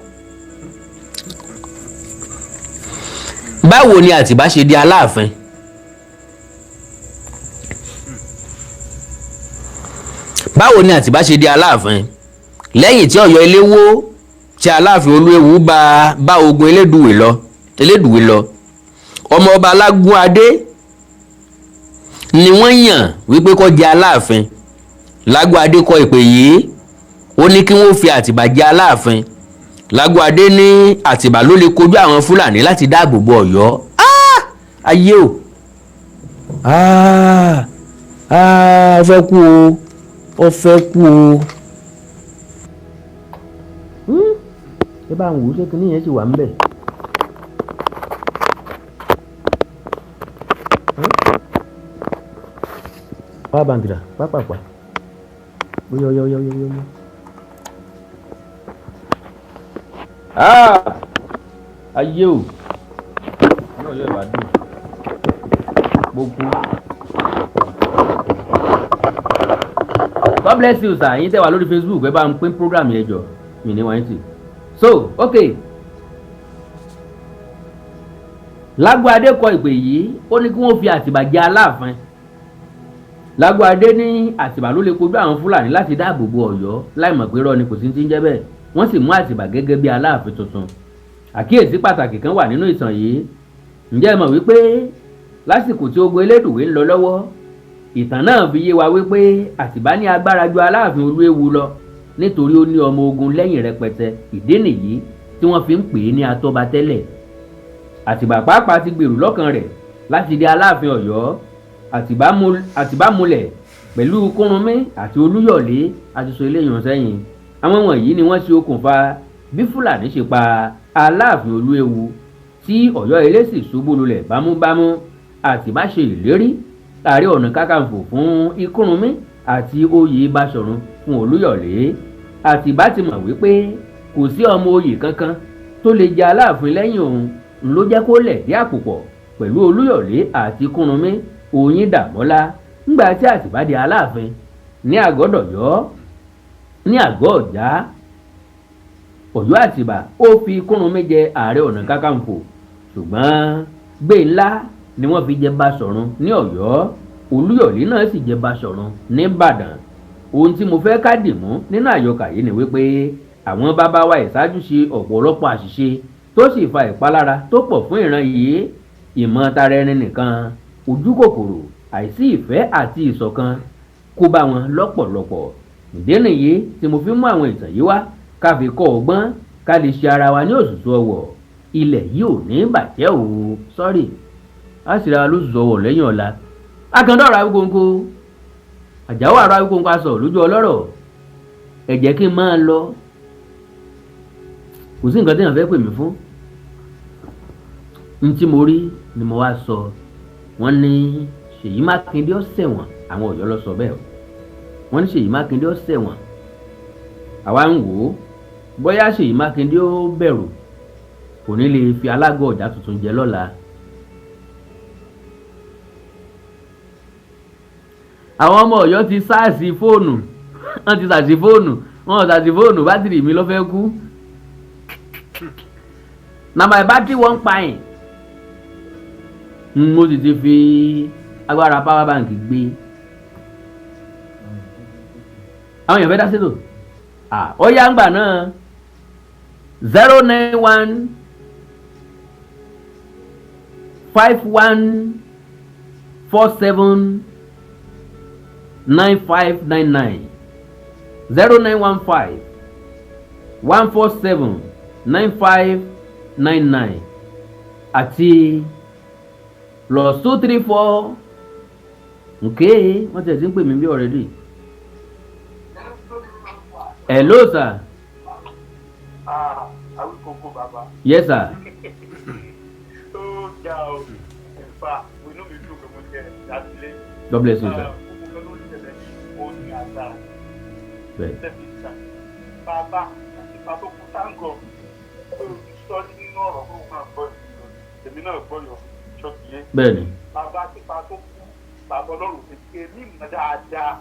Báwo ni Àtìbá ṣe di Aláàfin? Báwo ni Àtìbá ṣe di Aláàfin? Lẹ́yìn tí Ọ̀yọ́ ilé wó tí Aláàfin Olúewu bá ogun Elédùwé lọ. Ọmọ ọba Lágúnadé ni wọ́n yàn wípé kó jẹ Aláàfin. Lágúnadé kọ ìpè yìí ó ní kí wọ́n fi Àtìbá jẹ Aláàfin. Lágúnadé ní Àtìbá ló lè kojú àwọn Fúlàní láti dáàbò bo Ọ̀yọ́. Ayé o ó fẹ́ kú o ó fẹ́ kú o. Ẹ bá ń wò ó ṣé kí nìyẹn sì wà ń bẹ̀. Power bank dà pápápá. Yo. Ayé o. Náà yóò bá dùn. Gbogbo. God bless you sir. Yín tẹ́ wà lórí Facebook ẹ bá ń pín program yẹn jọ. Mi ní wáyé tì. So okay. Lágbóadé kọ ìpè yìí ó ní kí wọ́n fi Àtìbà jẹ Aláàfin. Lágbóadé ní Àtìbà ló lè kojú àwọn Fúlàní láti dáàbò bo Ọ̀yọ́ láì mọ̀ pé irọ́ ni kò sí ti ń jẹ́ bẹ́ẹ̀. Wọ́n sì mú Àtìbà gẹ́gẹ́ bí Aláàfin tuntun. Àkíyèsí pàtàkì kan wà nínú ìtàn yìí. Ǹjẹ́ ẹ mọ̀ wípé lásìkò tí ogun Elédùwé ń lọ lọ́wọ́, ìtàn náà fi yé wa wípé Àtìbà ní agbára ju Aláàfin Olúewu lọ nítorí ó ní ọmọ ogun lẹ́yìn rẹpẹtẹ. Ìdí nìyí tí wọ́n fi ń pè é ní Atọ́ba tẹ́lẹ̀. Àtìbà pàápàá ti gbèrú lọ́kàn rẹ̀ láti di Aláàfin Ọ̀yọ́. Àtìbà múlẹ̀ pẹ̀lú Kúrúnmí àti Olúyọ̀lé àti sọ eléyìí sẹ́yìn. Àwọn wọ̀nyí ni wọ́n ṣe okùnfà bí Fúlàní ṣe pa Aláàfin Olúewu tí Ọ̀yọ́ ilé sì ṣubú lulẹ̀ bámúbámú. Àtìbà ṣe ìlérí Ààrẹ Ọ̀nà Kakanfò fún Ikúrúnmí àti oyè Báṣọ̀run fún Olúyọ̀lé. Àtìbà ti mọ̀ wípé kò sí ọmọ oyè kankan tó lè jẹ Aláàfin lẹ́yìn òun ló jẹ́ kó lẹ̀ dí àpòpọ̀ pẹ̀lú Olúyọ̀lé àti Kúrúnmí Oyíndàmọ́lá. Ńgbà tí Àtìbà di Aláàfin ní Àgọ́dọ̀yọ́ ní àgọ́ Ọ̀já Ọ̀yọ́, Àtìbà ó fi Kúrúnmí jẹ Ààrẹ Ọ̀nà Kakanfò, ṣùgbọ́n Gbénlá ni wọ́n fi jẹ Báṣọ̀run ní Ọ̀yọ́. Olúyọ̀lé náà sì jẹ Báṣọ̀run ní Ìbàdàn. Ohun tí mo fẹ́ ká dì mú nínú àyọkà yìí ni wípé àwọn bàbá wa ìṣáájú ṣe ọ̀pọ̀lọpọ̀ àṣìṣe tó sì fa ìpalára tó pọ̀ fún ìran yìí. Ìmọ̀ tara ẹni nìkan, ojú kòkòrò, àìsí ìfẹ́ àti ìṣọ̀kan kó bá wọn lọ́pọ̀lọpọ̀. Ìdí nìyí tí mo fi mú àwọn ìtàn yìí wá ká fi kọ́ ọgbọ́n ká lè ṣe ara wa ní òṣùṣù ọwọ̀. Ilẹ̀ yìí ò ní bàjẹ́ o. Sọ́rí, a sì ra wa lóṣùṣù ọwọ̀ lẹ́yìn ọ̀la. Akandọ̀rọ̀ Awikonko, Àjàó àrò Awikonko aṣọ lójú ọlọ́rọ̀. Ẹ jẹ́ kí n máa lọ. Kò sí nǹkan tí èèyàn fẹ́ pè mí fún. N tí mo rí ni mo wá sọ. Wọ́n ní Ṣèyí Mákindé ó ṣẹ̀wọ̀n. Àwọn Ọ̀yọ́ ló sọ bẹ́ẹ̀ o. Wọ́n ní Ṣèyí Mákindé ó ṣẹ̀wọ̀n. Àwa ń wò ó bóyá Ṣèyí Mákindé ó bẹ̀rù kò ní lè fi alága Ọ̀já tuntun jẹ lọ́la. Àwọn ọmọ Ọ̀yọ́ ti sáàsì fóònù. Wọ́n ti sàsì fóònù. Wọ́n ò sàsì fóònù, bátìrì mi ló fẹ́ kú. Na my battery wọ́n pa ẹ̀. Mo sì ti fi agbára power bank gbé. Àwọn èèyàn fẹ́ dá sétò. Ó yá ń gbà náà 091 51 47 9599 0915 147 9599 àti +234. Okay, wọ́n ti ń pè mí bí already. Hello sir. Awikonko baba. Yes sir. Oh yeah. In fact, we know we do come here that place. God bless you sir. Baba, ìfà tó kú táǹgọ̀ tó sọ nínú ọ̀rọ̀ fún òun àgbọ̀ èmi náà gbọ́ yọ ṣọ́ọ̀kì yé. Bẹ́ẹ̀ni. Bàbá ìfà tó kú bàbá Ọlọ́run ti ké ní ìmọ̀ dáadáa.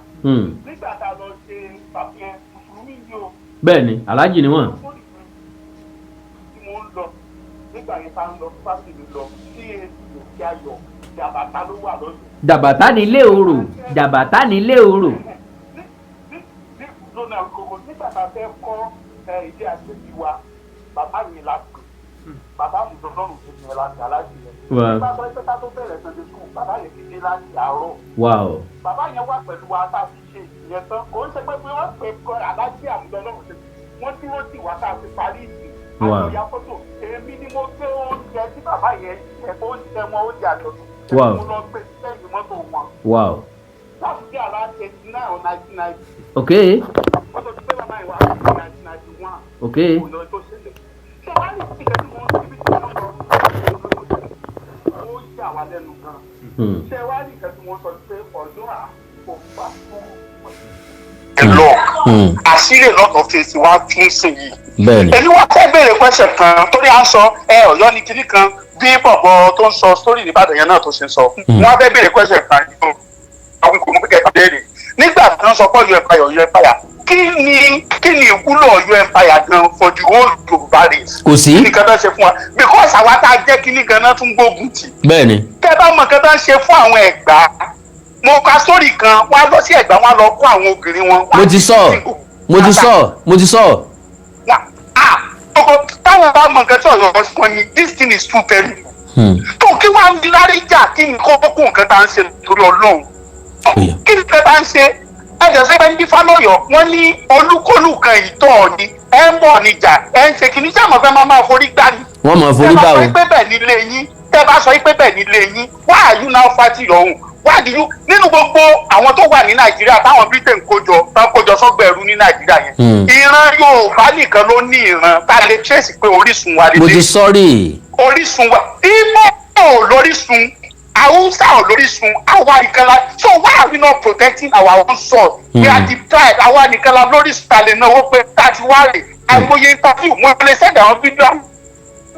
Nígbà tá a lọ ṣe pàfẹ́ mùsùlùmí yìí o. Bẹ́ẹ̀ni, aláàjì ni wọ́n. Tí mo ń lọ nígbà yẹn tá ń lọ fásitì lọ sí èsì òkè ayọ̀ jàbàtà ló wà lọ́dún. Jàbàtà ní ilé òrò. Jàbàtà ní ilé òrò. Lónà Awikonko nígbà tá a fẹ́ kọ́ ìdí àgbègbè wa bàbá mi la pè bàbá mi lọ́rùn tó ti yẹn láti aláàjì yẹn. Nígbà tó ẹgbẹ́ tá tó bẹ̀rẹ̀ Sunday school bàbá yẹn ti dé láti àárọ̀. Bàbá yẹn wà pẹ̀lú wa tá a fi ṣe ìyẹn tán kò ń ṣe pé bí wọ́n pè kọ́ aláàjì àmúlò ọlọ́run ṣe wọ́n dúró tì wá tá a fi parí ìsìn. Àwọn ìyá fọ́tò èmi ni mo gbé oúnjẹ tí bàbá yẹn ẹ̀kọ́ oúnjẹ wọn oúnjẹ àjọ̀dún. Mo lọ gbé sẹ́yìn mọ́tò wọn. Láti bí around 89 or 1990. Okay. Wọ́n tó ti pé bàbá yẹn wà á fi 1991. Okay. Òun lọ tó ṣẹlẹ̀. Ṣé wàá ní ìpínlẹ̀ tí wọ́n ti bí tí wọ́n lọ? ṣé wá ní ìkẹ́ tí wọ́n sọ pé ọ̀dọ́ àkópa fún lọ àṣírí lọ́tọ̀ fèsì wá tún sí yìí. èmi wá fẹ́ béèrè question kan torí à ń sọ Ọ̀yọ́ ní kinní kan bí bọ̀bọ̀ tó ń sọ sórí Ìbàdàn yẹn náà tó ṣe ń sọ. wọ́n fẹ́ béèrè question kan yìí àwọn kò mú kẹ́kẹ́ béèrè nígbà tí wọ́n sọ pé Ọ̀yọ́ empire kí ni ìwúlò Ọ̀yọ́ empire gan for the whole Yorùbá race. kò sí. kí ni kan tó ṣe fún wa because àwa tá a jẹ́ kíní gan náà tún gbógun tì. bẹ́ẹ̀ni. kẹ́ bá mọ̀ kan tó ń ṣe fún àwọn Ẹ̀gbá mo ka sórí kan wọn á lọ sí Ẹ̀gbá wọn á lọ kó àwọn obìnrin wọn. mo ti sọ. táwọn bá mọ̀ nǹkan tí Ọ̀yọ́ sọ ni this thing is too terrible. tó kí wàá ní lárí jà kí ni kókó nǹkan tá à ń ṣe torí Ọlọ́run. kí ni nǹkan tá à ń ṣe ẹ̀jẹ̀ sẹ́gbẹ́ ní Fálọ́yọ̀ wọ́n ní olúkúlùkan ìtọ́ ni ẹ̀ ń bọ̀ níjà ẹ̀ ń ṣe kìíní sàmọ́ fẹ́ máa forí gbá ni. wọ́n máa forí gbá o. tẹ́ bá sọ pé bẹ́ẹ̀ nílé yín why are you now fighting your own? why do you nínú gbogbo àwọn tó wà ní Nàìjíríà táwọn Britain kójọ sọ́gbẹ̀rú ní Nàìjíríà yẹn ìran Yorùbá nìkan ló ní ìran tá a lè trace pé orísun wa lélẹ̀. mo ti sọ́ọ̀rì. orísun wa Ìgbò lórísun Hausa olórísun àwa nìkan la so why are we not protecting our own soil? we are the tribe àwa nìkan la lórísun ta lè náwó pé láti wá rè àìmọye interview mo lè sẹ́dẹ̀ àwọn fídíò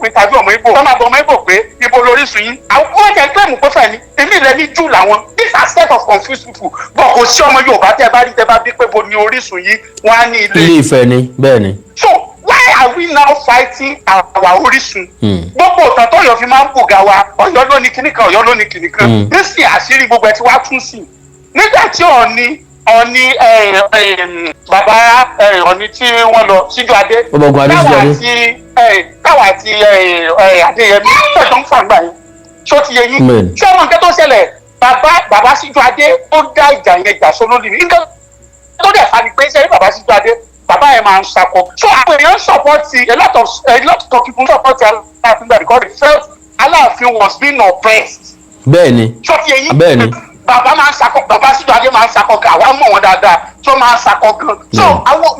interview ọmọ Ìgbò tọ́mọ ọmọ Ìgbò pé ibo lórísun yín àwọn ọ̀jẹ̀ claim kó fẹ́ ni èmi rẹ̀ ní jù làwọn these are set of confused people but kò sí ọmọ Yorùbá tẹ́ bá bí pé bo ni orísun yín wọ́n á ní ilé Ifẹ̀ ni bẹ́ẹ̀ ni. so why are we now fighting our orísun? gbogbo ọ̀tàn tó Ọ̀yọ́ fi máa ń bùgà wa Ọ̀yọ́ ló ní kinní kan Ọ̀yọ́ ló ní kinní kan nísìnyí àṣírí gbogbo ẹ̀ tí wàá tún sí nígbà tí bàbá Ọ̀ọ̀ni tí wọ́n lọ síjú adé káwa àti Adéyẹmí tẹ̀sán fàgbà yẹn ṣó ti yẹ yín ṣé ọmọ nǹkan tó ṣẹlẹ̀ bàbá síjú adé ó dá ìjà yẹn jà sólódì nǹkan tó dẹ̀ fa ni pé ṣe bàbá síjú adé bàbá yẹn máa ń sakọ so àwọn èèyàn support a lot of people support Alaafin because they felt Alaafin was being oppressed. bẹ́ẹ̀ni bẹ́ẹ̀ni. bàbá máa ń sakọ bàbá síjú adé máa ń sakọ gan àwa mọ̀ wọn dáadáa tó máa ń sakọ gan so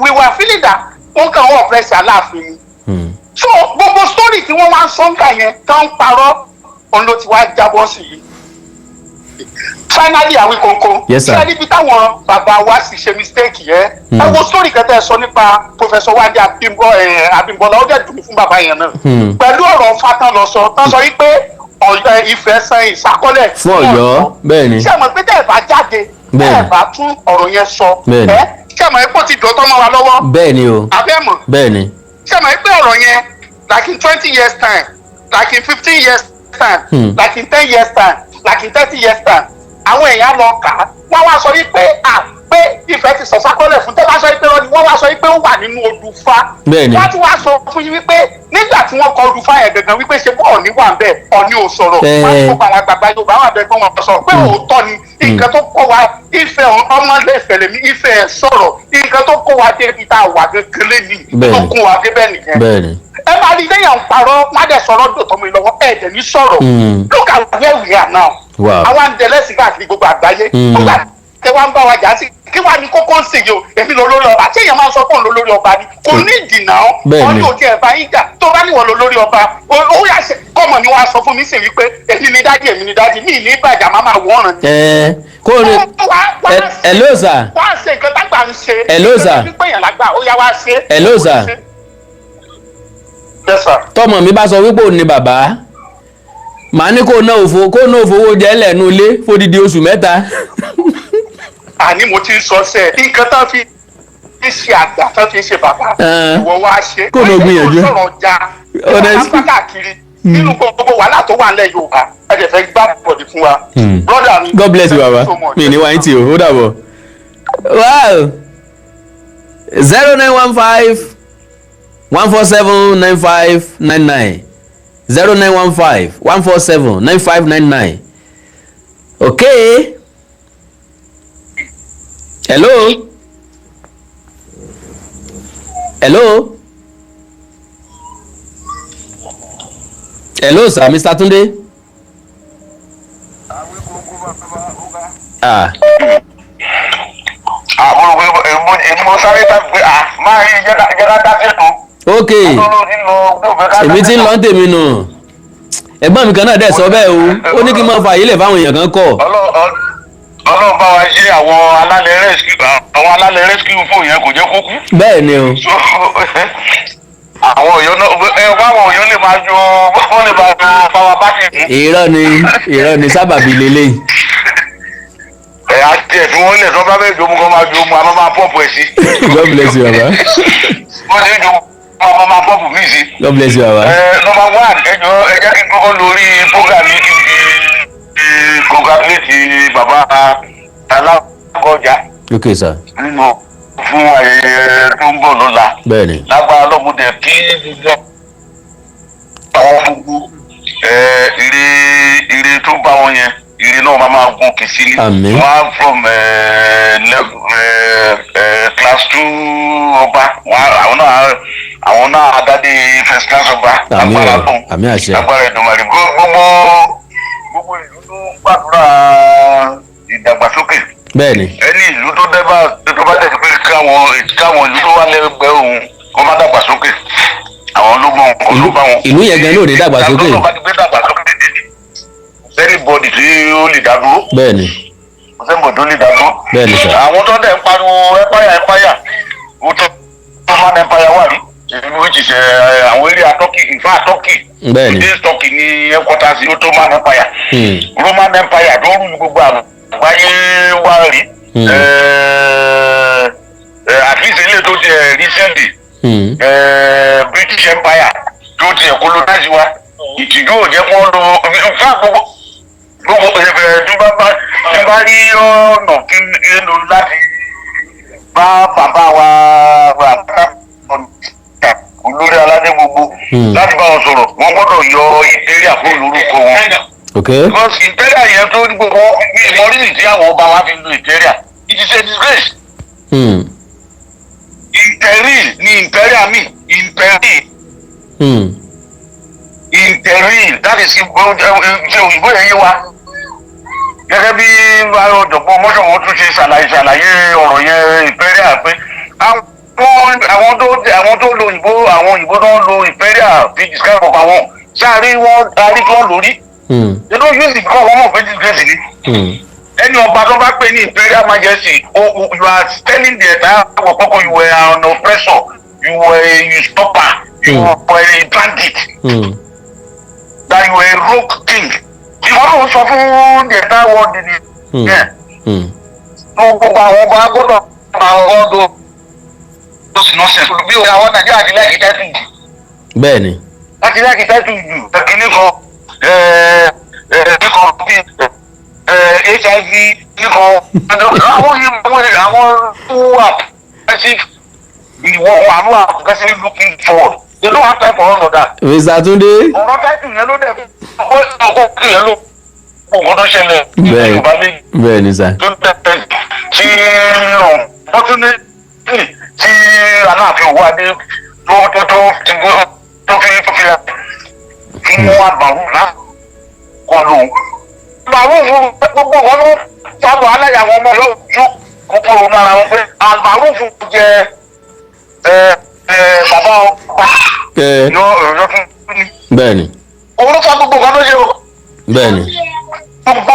we were feeling that wọn kàn wọ́n oppress Alaafin ni. so gbogbo story tí wọ́n máa ń sọ́ńkà yẹn tó ń parọ́ òun ló ti wá jábọ́ sí i. finally Awikonko ṣé níbi táwọn bàbá wa sì ṣe mistake yẹn ẹ wo story kẹtẹ sọ nípa Professor Wande Abímbọ́lá ó dẹ̀ dùn fún bàbá yẹn náà pẹ̀lú ọ̀rọ̀ fatán lọ sọ tán sọ wípé Ifẹ̀ san ìsákọ́lẹ̀ fún Ọ̀yọ́ bẹ́ẹ̀ ni. ṣé ẹ mọ̀ pé tẹ́ ẹ bá jáde tẹ́ ẹ bá tún ọ̀rọ̀ yẹn sọ ṣé ẹ mọ̀ pé ó ti dọ̀tọ́ mọ́ wa lọ́wọ́ bẹ́ẹ̀ ni o abẹ́mọ̀ bẹ́ẹ̀ ni. ṣé ẹ mọ̀ pé ọ̀rọ̀ yẹn like in 20 years time like in 15 years time like in 10 years time like in 30 years time àwọn èèyàn lọ kà á wọ́n wá sọ wípé pé Ifẹ̀ ti sọ sákọ́lẹ̀ fún tẹ́lá sọ wípé wọ́n wá sọ wípé ó wà nínú Odùfá wọ́n tún wá sọ fún yín wípé nígbà tí wọ́n kọ Odùfá yẹn gangan wípé ṣe bọ́ Ọ̀ọ̀ni wà bẹ́ẹ̀ Ọ̀ọ̀ni ò sọ̀rọ̀ wọ́n tún padà gbàgbà Yorùbá wà bẹ́ẹ̀ gbọ́n wọn sọ pé òótọ́ ni nǹkan tó kọ́ wa Ifẹ̀ ọmọdé ìfẹ̀lẹ̀ mi Ifẹ̀ sọ̀rọ̀ nǹkan tó kọ́ wa débi tá a wà gẹ́gẹ́lé ni tó kún wa débẹ̀ nìyẹn ẹ máa rí lẹ́yìn àwọn parọ́ má dẹ̀ sọ̀rọ̀ dòtọ́ mi lọ́wọ́ ẹ̀ dẹ̀ ní sọ̀rọ̀ look at where we are now àwa ń dẹ̀lẹ́sì káàkiri gbogbo àgbáyé nígbà tẹ wá ń bá wa jà sí kí wàá ní kókó ń sè yìí o èmi lọ lórí ọba àti èèyàn máa ń sọ fún òun lórí ọba ni kò ní ìdìnnà ọ wọn yóò tiẹ̀ bá yín jà tó bá níwọ̀n lọ lórí ọba ó yà ṣe kọ́mọ ni wàá sọ fún mi sì wípé èmi ni dájú mi ní ìbàjá máa máa wọ́n ràn ní. kó o lè hello sir. wá ṣe nǹkan tágbà ń ṣe. hello sir. pípéyàn lágbà ó yá wá ṣe. hello sir. yes sir. tọmọ mi bá sọ wípé òun ni bàbá màá ní kó náà fowó jẹ lẹ́nu ilé fódìdí oṣù mẹ́ta. àní mo ti ń sọ sẹ nǹkan tá fi ń ṣe àgbà tá fi ń ṣe bàbá ìwọ wá ṣe kó ló gbìyànjú sọ̀rọ̀ ja ọ̀nà káàkiri nínú gbogbo wàhálà tó wà nílẹ̀ Yorùbá ẹ jẹ́ fẹ́ gbá bọ̀dì fún wa brother mi. God bless you baba mi ní wáyé tí o ó dàbọ̀. wow 0915 1479599 0915 1479599 okay. hello sir Mr. Tunde. mo sáré tàbí máa rí jẹ́rá dájú nù. ok èmi tí ń lọ tèmi nù ẹ̀gbọ́n mi kan náà dẹ̀ sọ bẹ́ẹ̀ o ó ní kí n máa fa àyílẹ̀ fáwọn èèyàn kan kọ̀. Ọlọ́run bá wa ṣe àwọn alálẹ̀ rescue fún yẹn kò jẹ́ kó kú. bẹ́ẹ̀ ni o. àwọn èèyàn náà báwọn èèyàn lè máa yọ wọ́n lè máa yọ fáwọn bátìrì. irọ́ ni sábàbí lélẹ́yìn. Àti ẹ̀fín wọn lẹ̀ tó bá bẹ́ẹ̀ jomu kan máa jomu àmọ́ máa pọ́ọ̀pù ẹ̀ sí. God bless you baba. wọ́n ti jomu àmọ́ máa pọ́ọ̀pù mí sí. God bless you baba. Number 1 ẹjọ́ ẹjẹ́ kí n kọ́kọ́ lórí program yìí kí n fi congratulate bàbá alákọ̀ọ́jà. ok sir. nínú fún ayẹyẹ tó ń bọ̀ lọ́la. bẹ́ẹ̀ni. lágbára lọ́mọdé kí àwọn gbogbo ire tó bá wọn yẹn ire náà máa gun kìsì ní. àmín. wọ́n from class 2 ọba àwọn náà adáde first class ọba. àmín àṣẹ. agbára ìdùnmọ̀rì gbogbo ìlú tó gbàdúrà ìdàgbàsókè. bẹ́ẹ̀ni. ẹni ìlú tó bá tẹ̀sí pé káwọn ìlú tó wà lẹ́gbẹ̀ẹ́ òun kó má dàgbàsókè àwọn ló mọ nǹkan ló bá wọn. ìlú yẹn gan ló dé dàgbàsókè. ìlú tó bá ti gbé dàgbàsókè anybody tí ó lè dádúró. bẹ́ẹ̀ni. anybody tó lè dádúró. bẹ́ẹ̀ni sir. àwọn tó dẹ̀ ń pariwo ẹ̀páyà ó tó máa ń ẹ̀páyà wà ní ìlú which is àwọn eré atọ́kì ìfá atọ́kì. bẹ́ẹ̀ni. this turkey ní headquarters ó tó máa ń ẹ̀páyà. Roman Empire tó rú gbogbo àgbáyé wá rí. at least ilé tó ti recently British Empire tó ti colonize wa ìtìjú ò jẹ́ kó lo nfa gbogbo tí bá rí ọ̀nà kí n lò láti bá bàbá wa olórí aládé gbogbo láti bá wọn sọ̀rọ̀ wọ́n gbọ́dọ̀ yọ ìpẹ́rẹ́ àpò lórúkọ wọn. okay. because ìpẹ́rẹ́ yẹn tó ní gbogbo ìmọ̀rírì tí àwọn ọba wa fi lo ìpẹ́rẹ́ it is a disgrace. Interil ni imperial mi interil that is ṣe òyìnbó yẹn yé wa gẹ́gẹ́ bí ọ̀jọ̀gbọ́n mọ́ṣọ̀wọ́ tún ṣe ṣàlàyé ọ̀rọ̀ yẹn imperial pé àwọn tó lo òyìnbó àwọn òyìnbó tó ń lo imperial fi describe ọ̀pọ̀ àwọn sáàrí wọn darí tó ń lórí they don't use it because wọ́n mọ̀ pé disgrace ni. Ẹni ọba tó bá pè ní imperial majesty you are telling the entire world koko you were an oppressor you were a usurper you were a bandit that you were a rogue king. Ìwọ́n ló sọ fún the entire world ni. Gbogbo àwọn ọba gbọ́dọ̀ àwọn ọdún tó sì náà ṣẹ̀ṣẹ̀ bí àwọn Nàìjíríà ti láì tẹ́tù jù. bẹ́ẹ̀ni. láti láì tẹ́tù jù kìíní kan bíi HIV nìkan àwọn tó wà progressive àwọn progressive looking forward they don't have time for all of that. Mr. Tunde. ọ̀rọ̀ tẹ́tù yẹn ló dẹ̀ ọkọ̀ yẹn ló kò tó ṣẹlẹ̀ ní Yorùbá méjì. bẹ́ẹ̀ni sir. tó tẹ̀ tí opportunity tí Alaafin Owoade tó fi fún àgbàrú náà kọ lóhùn. Àgbàrú gbogbo wọn ló sábà aláyàwó ọmọ yóò ju kòkòrò lára wọn pé àgbàrú jẹ bàbá ọba yóò tún ní. bẹ́ẹ̀ni. orúkọ gbogbo kan ló ṣe o. bẹ́ẹ̀ni. gbogbo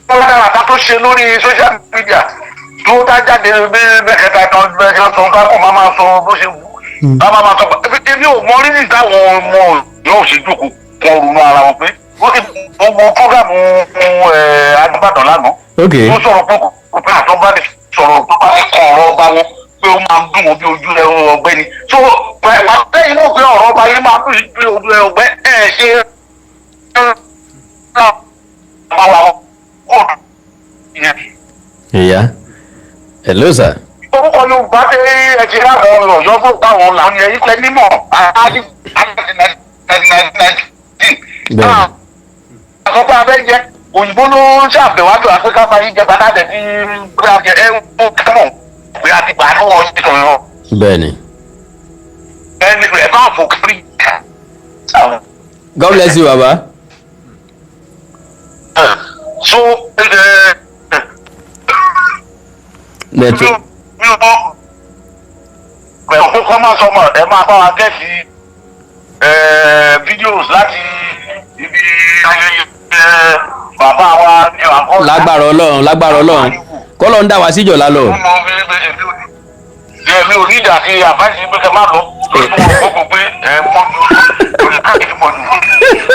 ọlọ́dàràdà tó ṣe lórí social media tó dá jáde bẹ́ẹ̀kẹta ìtàn bẹ́ẹ̀kẹta tó ń ká kó máa sọ bó ṣe wù. máa sọ ebi ò mọ rírì táwọn ọmọ yóò ṣe jókòó kan ronú ara wọn pé wọ́n ti gbogbo fúgàmù Adébàdàn lánàá. ok. ó sọ̀rọ̀ pé kò pé àtọ́gbádé sọ̀rọ̀ tó bá kọ̀ ọ̀rọ̀ ọba wọn pé ó máa ń dùn wọn bí ojú ẹ ọgbẹ́ni. so pàtẹ́yìn náà pé ọ̀rọ̀ ọba yẹn máa ń dùn bí ojú ẹ ọgbẹ́ ẹ̀ ṣe ìyá hello sir. orúkọ Yorùbá tẹ ẹ ti láwọn ọ̀yọ́ fún táwọn làwọn yẹn ìpẹ́ nímọ̀ àkọ́kọ́ abẹ́jẹ́ òyìnbó ló ń ṣàbẹ̀wájú àfíríkà máa ń jẹ bàtà tẹ̀ sí gbàgbé ẹ̀ ń kẹ́mọ̀ pé a ti gbà ní wọ́n ti sọ̀rọ̀ yọ. bẹ́ẹ̀ni. ẹni rẹ̀ máa fò kiri. God bless you baba. so network. pẹ̀lú kọ́ máa sọ mọ̀ ẹ máa bá wa gẹ̀ẹ́sì videos láti ibi ayẹyẹ bàbá wa ni àkọ́. lágbára Ọlọ́run kọ́lọ́ ń dá wa síjọ́ lálọ́. èmi ò ní ìdá sí àbáṣe pé kẹ má lọ lórí mo gbogbo pé pọ̀ jù olùkàkì pọ̀ jù.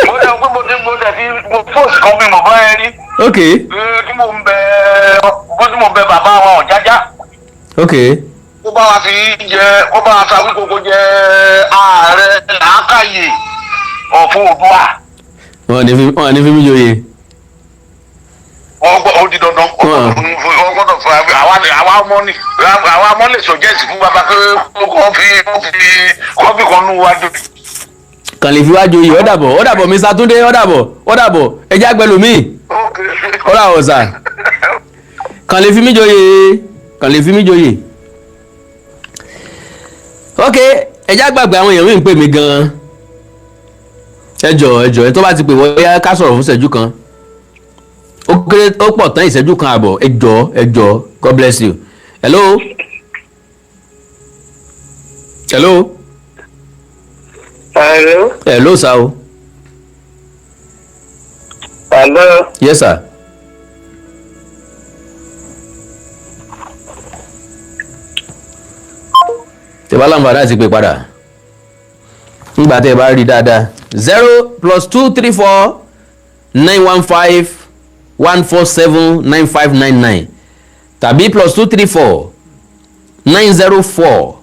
mo dẹ̀ pé mo dẹ̀ fi fóòsì kan bí mo bá ẹ rí. ok. tí mo ń bẹ bàbá wa Ọ̀jájá. ok. ó bá wa fi Awíkonko jẹ ààrẹ làákàyè ọ̀fun Oòduà. wọn ní fi mí joyè. ó di dandan wọ́n gbọ́dọ̀ fún àwa ọmọ lè sọjẹ́sì fún bàbá pé kọ́ fi kan nú wájú. kàn lè fi wá joyè ó dàbọ̀ Mr. Túndé ó dàbọ̀ ẹjẹ́ àgbẹ̀lómi ó dàbọ̀ sà kàn lè fi mí joyè ok ẹjẹ́ àgbàgbé àwọn èèyàn mi ń pè mí gan-an ẹjọ́ ẹ tó bá ti pè wọ́n yá ká sọ̀rọ̀ fún ìṣẹ́jú kan ó pọ̀ tán ìṣẹ́jú kan àbọ̀ ẹjọ́ God bless you. Hello. Hello sir o. Hello. Yes sir. tẹ́ bá láǹfààní àti pè padà nígbà tẹ́ bá rí dáadáa 0+234 915 1479599 tàbí +234 904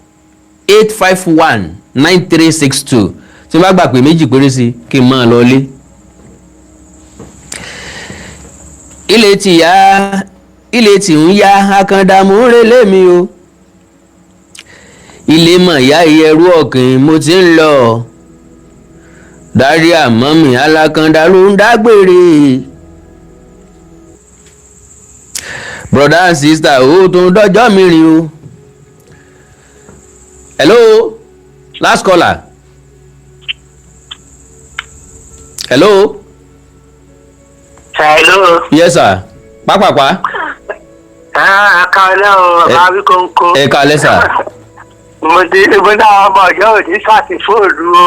851 9362 tí wọ́n bá gbà pé méjì péré sí kí n máa lọ lé. ilé tí ń ya akandàmú relé mi o ilé mọ̀ ya ìyẹ̀rú ọ̀kìn mo ti ń lọ dárí àmọ́ mi alákandá ló ń dágbére. Brother and sister ó tún dọ́jọ́ mi rìn o. Hello last caller. Hello. Yes sir. Pápápá. Àkàlẹ́ o Awikonko. Ẹ kálẹ́ sà. Mo náà ọmọ ọ̀yọ́ ò ní sàtìfóònù o.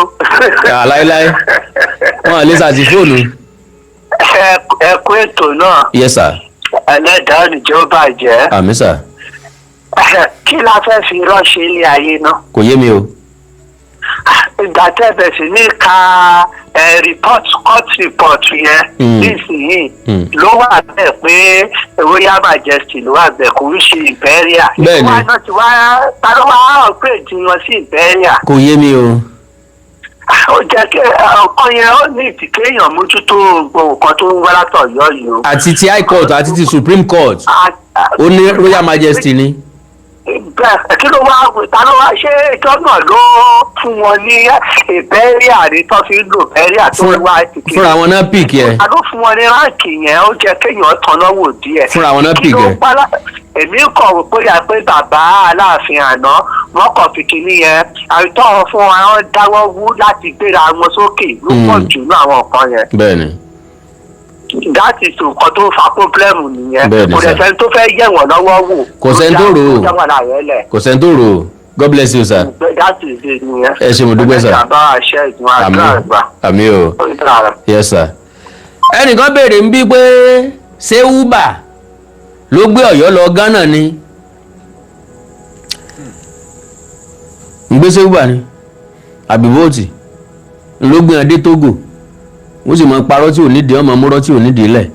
Láíláí wọn lè sàtìfóònù. Ẹ kú ètò náà. Yes sir. Ẹlẹ́dàá nìjọ́ bàjẹ́. Àmín sà. Kí la fẹ́ fi ránṣẹ́ ilé ayé náà? Kò yé mi o. Ìgbà tẹ́bẹ̀ sí ní ka court report yẹn nísìnyí ló wà bẹ́ẹ̀ pé Royal Majesty ló wà bẹ́ẹ̀ kò ń ṣe imperial. Bẹ́ẹ̀ni. Ìwà náà ti wá tàbí wá upgrade wọn sí imperial. Kò yé mi o. Ó jẹ́ kí ọkàn yẹn ó ní ìtìkéyàn mójútó gbogbo nǹkan tó ń wá látọ̀ yọ yìí o. Àti ti High Court àti ti Supreme Court ó ní Royal Majesty ni. Bẹ́ẹ̀ kí ló wá ta ló wá ṣé ìjọ náà ló fún wọn ní ìbẹ́ríà ní tó fi ń lò bẹ́ríà tó wá tìkì. Fúnra wọn náà pìk yẹ. Ta ló fún wọn ní ráǹkì yẹn ó jẹ́ kéèyàn tanná wò díẹ̀. Fúnra wọn náà pìk yẹ. Èmi kọ̀ wò pé yà pé bàbá Aláàfin àná wọ́n kọ̀ fi kìíní yẹn àìtọ́ wọn fún wọn dáwọ́ wú láti gbéra wọn sókè ló pọ̀ jù ní àwọn nǹkan yẹn. Bẹ́ẹ̀ni. That is nǹkan tó fa pọ́blẹ́mù nìyẹn. Bẹ́ẹ̀ni sà. Kò dẹ̀ sẹ́ni tó fẹ́ yẹ̀ wọ́n lọ́wọ́ wò. Kò sẹ́ni tó rò ó. Kò sẹ́ni tó rò ó. God bless you sir. Ẹ ṣé mo dúpẹ́ sir. Àmín o. Yes sir. Ẹnìkan béèrè ń bí pé ṣé Uber ló gbé Ọ̀yọ́ lọ Ghana ni? ń gbé ṣé Uber ni? Àbí Bolt ló gbé adé Togo? Wọ́n sì máa parọ́ tí ò nídìí ọmọ múrọ́ tí ò nídìí lẹ̀.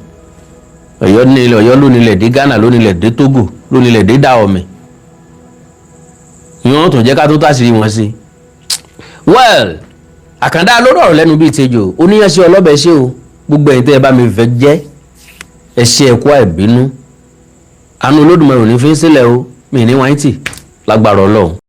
Ọ̀yọ́ ló nílẹ̀ dé Ghana ló nílẹ̀ dé Togo ló nílẹ̀ dé Dahomey. Ìwọ̀n tó jẹ́ ká tó tàṣírí wọn sí. Well, àkàndá ló rọrùn lẹ́nu bíi tejò oníyanṣẹ́ ọlọ́bẹ̀ ṣé o gbogbo ẹ̀yin tẹ́ ẹ bá mi fẹ́ jẹ́ ẹ ṣe ẹ̀kọ́ àìbínú àánú Olódùmarè ò ní fi ń sílẹ̀ o mi ní wáyé tì lágbára Ọlọ́run.